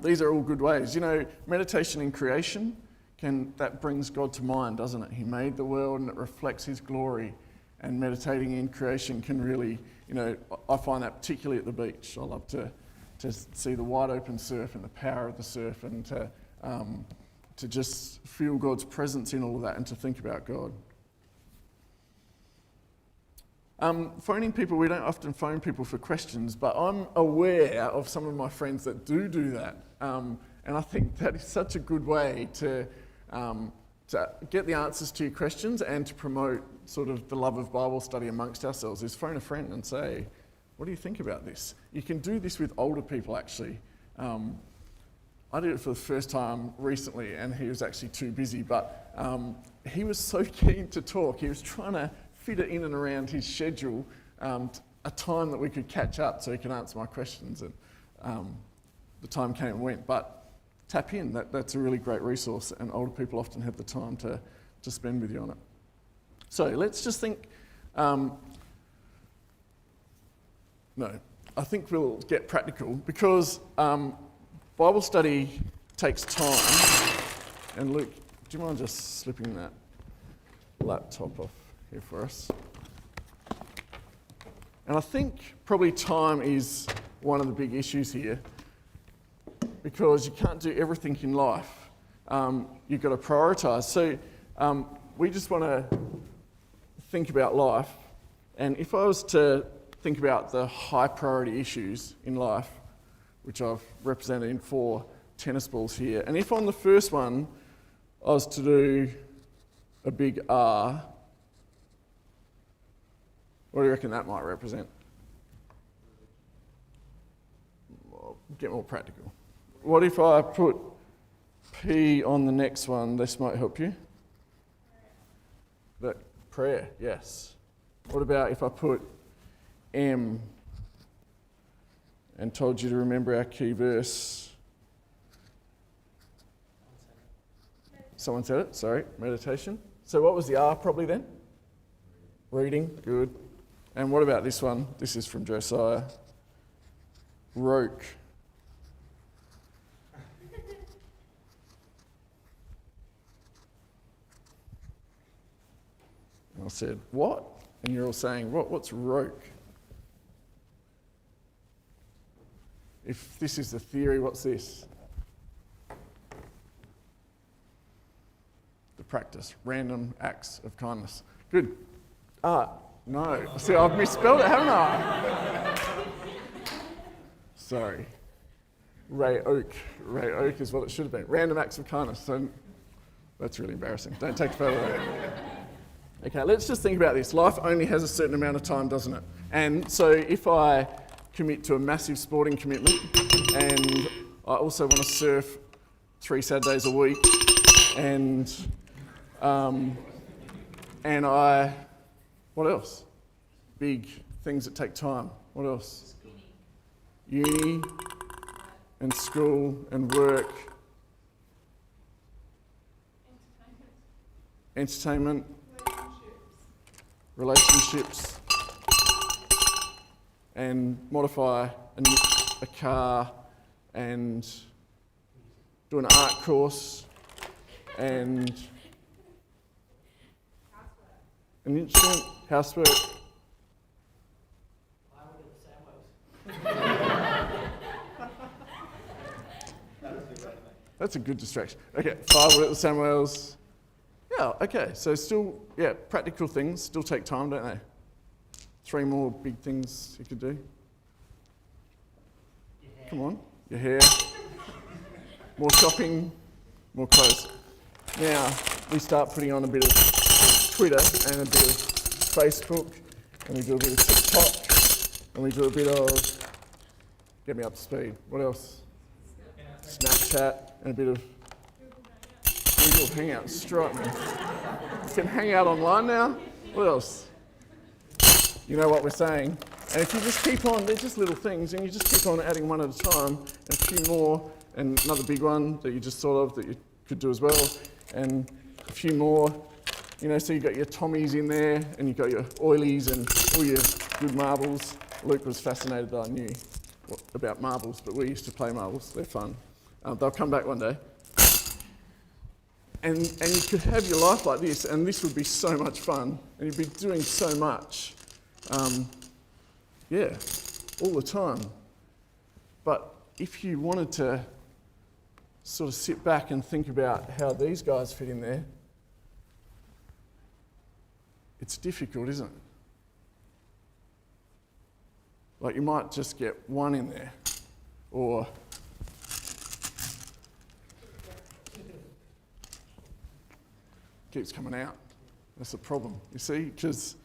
These are all good ways. Meditation in creation, that brings God to mind, doesn't it? He made the world and it reflects his glory. And meditating in creation can really, I find that particularly at the beach. I love to see the wide open surf and the power of the surf, and to just feel God's presence in all of that and to think about God. Phoning people, we don't often phone people for questions, but I'm aware of some of my friends that do that. And I think that is such a good way to get the answers to your questions and to promote sort of the love of Bible study amongst ourselves, is phone a friend and say, what do you think about this? You can do this with older people, actually. I did it for the first time recently, and he was actually too busy, but he was so keen to talk. He was trying to fit it in and around his schedule, a time that we could catch up so he could answer my questions. And the time came and went, but tap in. That's a really great resource, and older people often have the time to spend with you on it. So let's just think, I think we'll get practical, because Bible study takes time. And Luke, do you mind just slipping that laptop off here for us? And I think probably time is one of the big issues here, because you can't do everything in life. You've got to prioritise. So we just want to think about life, and if I was to think about the high priority issues in life, which I've represented in 4 tennis balls here, and if on the first one I was to do a big R, what do you reckon that might represent? Well, get more practical. What if I put P on the next one? This might help you. That prayer, yes. What about if I put M and told you to remember our key verse? Someone said it, sorry, meditation. So what was the R probably then? Reading, good. And what about this one? This is from Josiah. Roke. And I said, what? And you're all saying, what's roke? If this is the theory, what's this? The practice, random acts of kindness. Good. No. See, I've misspelled it, haven't I? Sorry. Ray Oak is what it should have been. Random acts of kindness. So that's really embarrassing. Don't take a photo of that. Okay, let's just think about this. Life only has a certain amount of time, doesn't it? And so if I commit to a massive sporting commitment, and I also want to surf 3 Saturdays a week, and what else? Big things that take time. What else? Uni and school and work. Entertainment. Relationships. And modify a car and do an art course and an instrument, housework. That's a good distraction. Okay, firewood at the Samuels. Yeah, okay, so still, practical things still take time, don't they? 3 more big things you could do. Come on, your hair. More shopping, more clothes. Now, we start putting on a bit of Twitter and a bit of Facebook, and we do a bit of TikTok, and we do a bit of, get me up to speed, what else? Snapchat, and a bit of Google Hangouts, strike me. You can hang out online now, what else? You know what we're saying. And if you just keep on, they're just little things, and you just keep on adding one at a time, and a few more, and another big one that you just thought of that you could do as well, and a few more. You know, so you've got your Tommies in there, and you've got your oilies and all your good marbles. Luke was fascinated that I knew about marbles, but we used to play marbles. They're fun. They'll come back one day. And you could have your life like this, and this would be so much fun, and you'd be doing so much. All the time. But if you wanted to sort of sit back and think about how these guys fit in there, it's difficult, isn't it? Like you might just get one in there, or keeps coming out. That's the problem, you see, because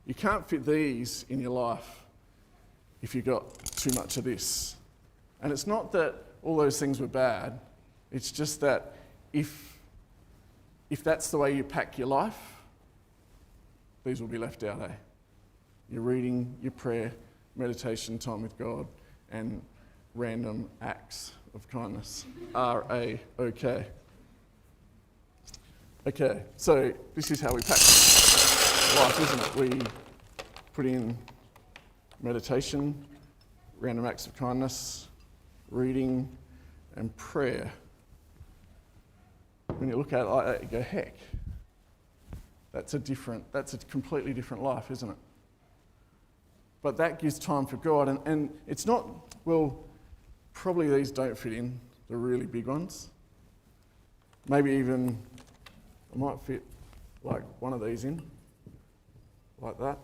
you can't fit these in your life if you've got too much of this. And it's not that all those things were bad, it's just that if that's the way you pack your life, these will be left out, eh? Your reading, your prayer, meditation, time with God, and random acts of kindness. R-A-O-K. Okay, so this is how we pack life, isn't it? We put in meditation, random acts of kindness, reading, and prayer. When you look at it like that, you go, heck, that's a completely different life, isn't it? But that gives time for God, and it's not, well, probably these don't fit in, the really big ones. Maybe even, I might fit like one of these in, like that.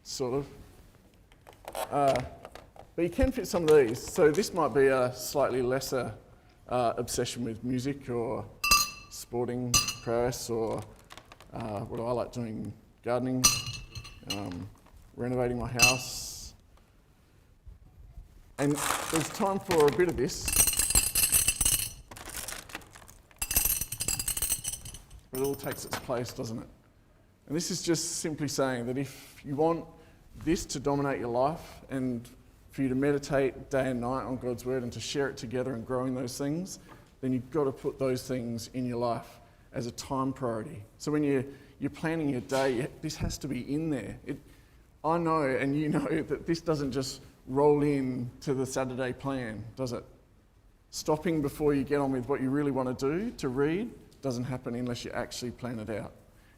Sort of. But you can fit some of these. So this might be a slightly lesser obsession with music or sporting prowess, or what do I like doing? Gardening, renovating my house. And there's time for a bit of this. But it all takes its place, doesn't it? And this is just simply saying that if you want this to dominate your life and for you to meditate day and night on God's word and to share it together and grow in those things, then you've got to put those things in your life as a time priority. So when you're planning your day, this has to be in there. I know, and you know, that this doesn't just roll in to the Saturday plan, does it? Stopping before you get on with what you really want to do, to read, doesn't happen unless you actually plan it out.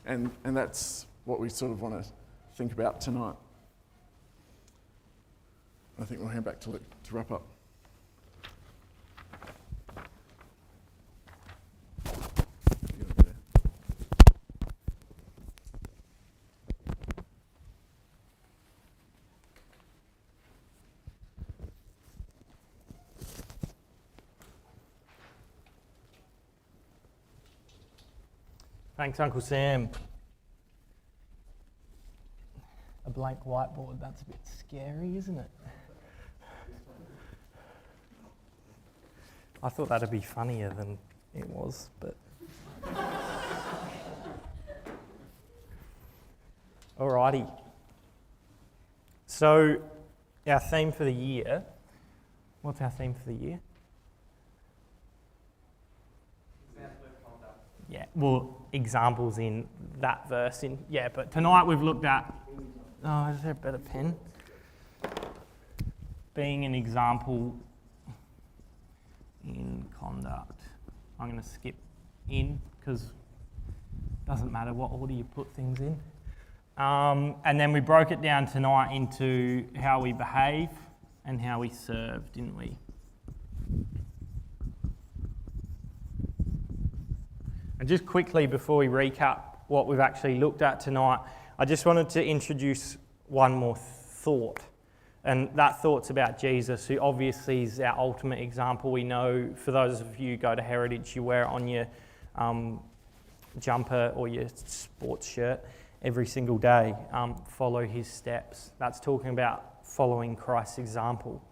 And that's what we sort of want to think about tonight. I think we'll hand back to Luke to wrap up. Thanks, Uncle Sam. A blank whiteboard, that's a bit scary, isn't it? I thought that'd be funnier than it was, but... Alrighty. So, our theme for the year. What's our theme for the year? Example of conduct. Yeah, well, examples in that verse. But tonight we've looked at. Oh, is there a better pen? Being an example in conduct. I'm going to skip in because it doesn't matter what order you put things in. And then we broke it down tonight into how we behave and how we serve, didn't we? And just quickly before we recap what we've actually looked at tonight, I just wanted to introduce one more thought. And that thought's about Jesus, who obviously is our ultimate example. We know, for those of you who go to Heritage, you wear it on your jumper or your sports shirt every single day. Follow his steps. That's talking about following Christ's example.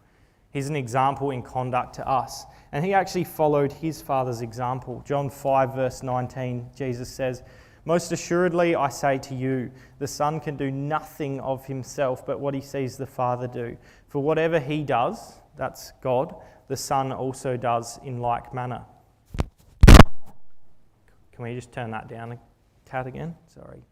He's an example in conduct to us. And he actually followed his Father's example. John 5 verse 19, Jesus says, "Most assuredly I say to you, the Son can do nothing of himself but what he sees the Father do. For whatever he does," that's God, "the Son also does in like manner." Can we just turn that down a tad again? Sorry.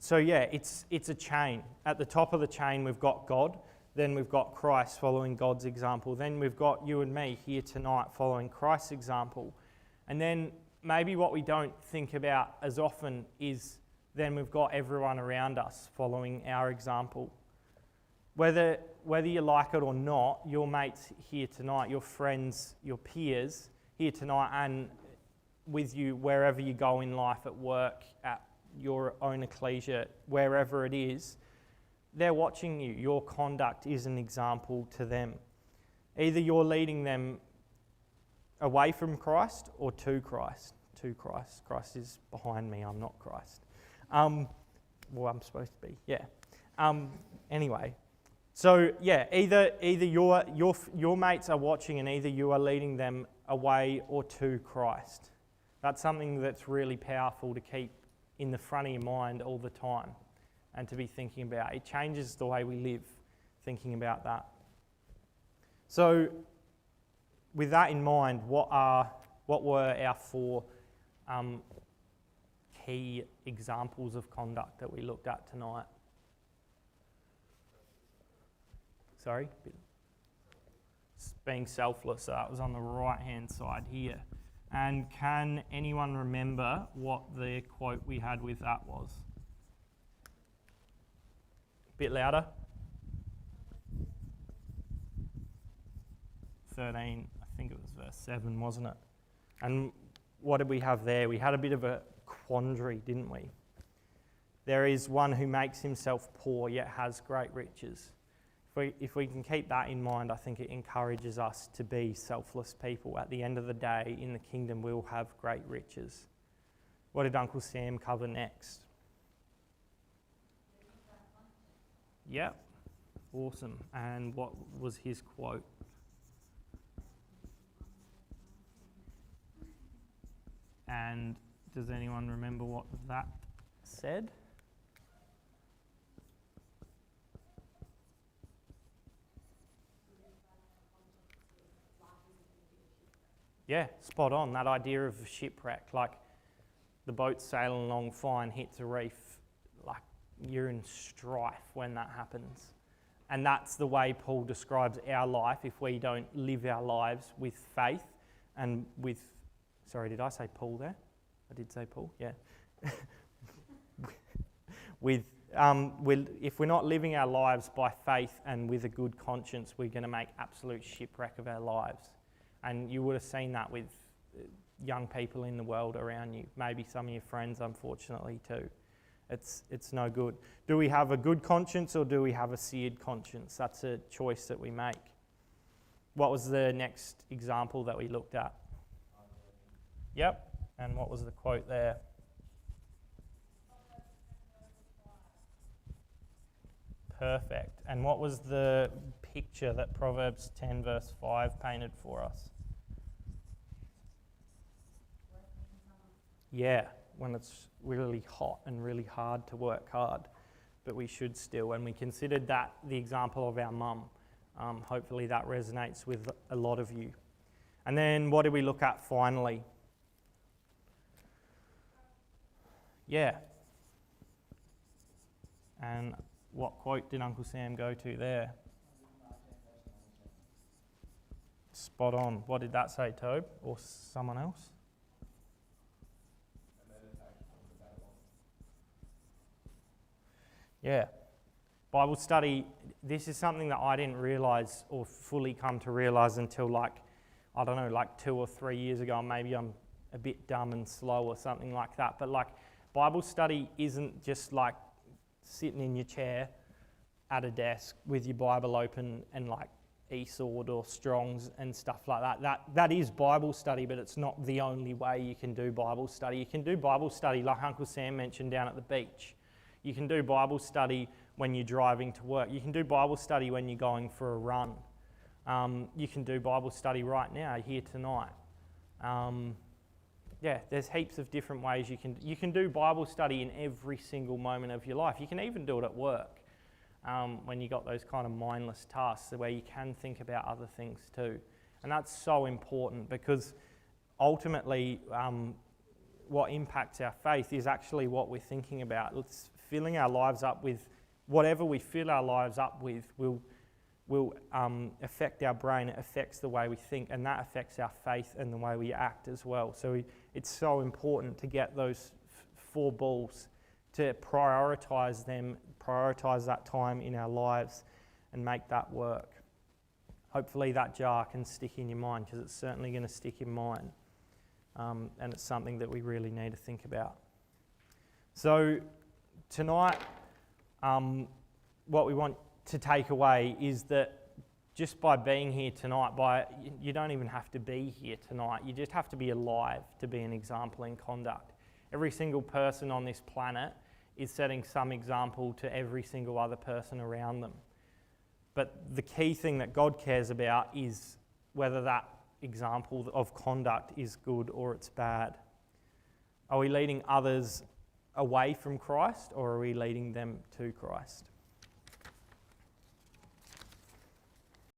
It's a chain. At the top of the chain we've got God, then we've got Christ following God's example, then we've got you and me here tonight following Christ's example, and then maybe what we don't think about as often is then we've got everyone around us following our example. Whether you like it or not, your mates here tonight, your friends, your peers here tonight, and with you wherever you go in life, at work, at your own ecclesia, wherever it is, they're watching you. Your conduct is an example to them. Either you're leading them away from Christ or to Christ. To Christ. Christ is behind me. I'm not Christ. I'm supposed to be. Yeah. Anyway. So yeah, either your mates are watching, and either you are leading them away or to Christ. That's something that's really powerful to keep in the front of your mind all the time and to be thinking about. It changes the way we live, thinking about that. So with that in mind, what were our four key examples of conduct that we looked at tonight? Sorry? Being selfless. So that was on the right-hand side here. And can anyone remember what the quote we had with that was? A bit louder. 13, I think it was verse 7, wasn't it? And what did we have there? We had a bit of a quandary, didn't we? There is one who makes himself poor yet has great riches. If we can keep that in mind, I think it encourages us to be selfless people. At the end of the day, in the kingdom, we'll have great riches. What did Uncle Sam cover next? Yep, awesome. And what was his quote? And does anyone remember what that said? Yeah, spot on. That idea of a shipwreck, like the boat's sailing along fine, hits a reef, like you're in strife when that happens. And that's the way Paul describes our life if we don't live our lives with faith and with... Sorry, did I say Paul there? I did say Paul, yeah. If we're not living our lives by faith and with a good conscience, we're going to make absolute shipwreck of our lives. And you would have seen that with young people in the world around you. Maybe some of your friends, unfortunately, too. It's no good. Do we have a good conscience or do we have a seared conscience? That's a choice that we make. What was the next example that we looked at? Yep. And what was the quote there? Perfect. And what was the picture that Proverbs 10 verse 5 painted for us? Yeah, when it's really hot and really hard to work hard, but we should still. And we considered that the example of our mum. Hopefully that resonates with a lot of you. And then what did we look at finally? Yeah. And what quote did Uncle Sam go to there? Spot on. What did that say, Tobe? Or someone else? Yeah. Bible study, this is something that I didn't realise or fully come to realise until like 2 or 3 years ago. Maybe I'm a bit dumb and slow or something like that. But like Bible study isn't just like sitting in your chair at a desk with your Bible open and like eSword or Strong's and stuff like that. That is Bible study, but it's not the only way you can do Bible study. You can do Bible study like Uncle Sam mentioned down at the beach. You can do Bible study when you're driving to work. You can do Bible study when you're going for a run. You can do Bible study right now, here tonight. There's heaps of different ways you can do Bible study in every single moment of your life. You can even do it at work when you got those kind of mindless tasks where you can think about other things too. And that's so important because ultimately what impacts our faith is actually what we're thinking about. It's filling our lives up with whatever we fill our lives up with will affect our brain. It affects the way we think, and that affects our faith and the way we act as well. So it's so important to get those 4 balls, to prioritise them, prioritise that time in our lives and make that work. Hopefully that jar can stick in your mind, because it's certainly going to stick in mine. And it's something that we really need to think about. So tonight, what we want to take away is that just by being here tonight, you don't even have to be here tonight. You just have to be alive to be an example in conduct. Every single person on this planet is setting some example to every single other person around them. But the key thing that God cares about is whether that example of conduct is good or it's bad. Are we leading others away from Christ, or are we leading them to Christ?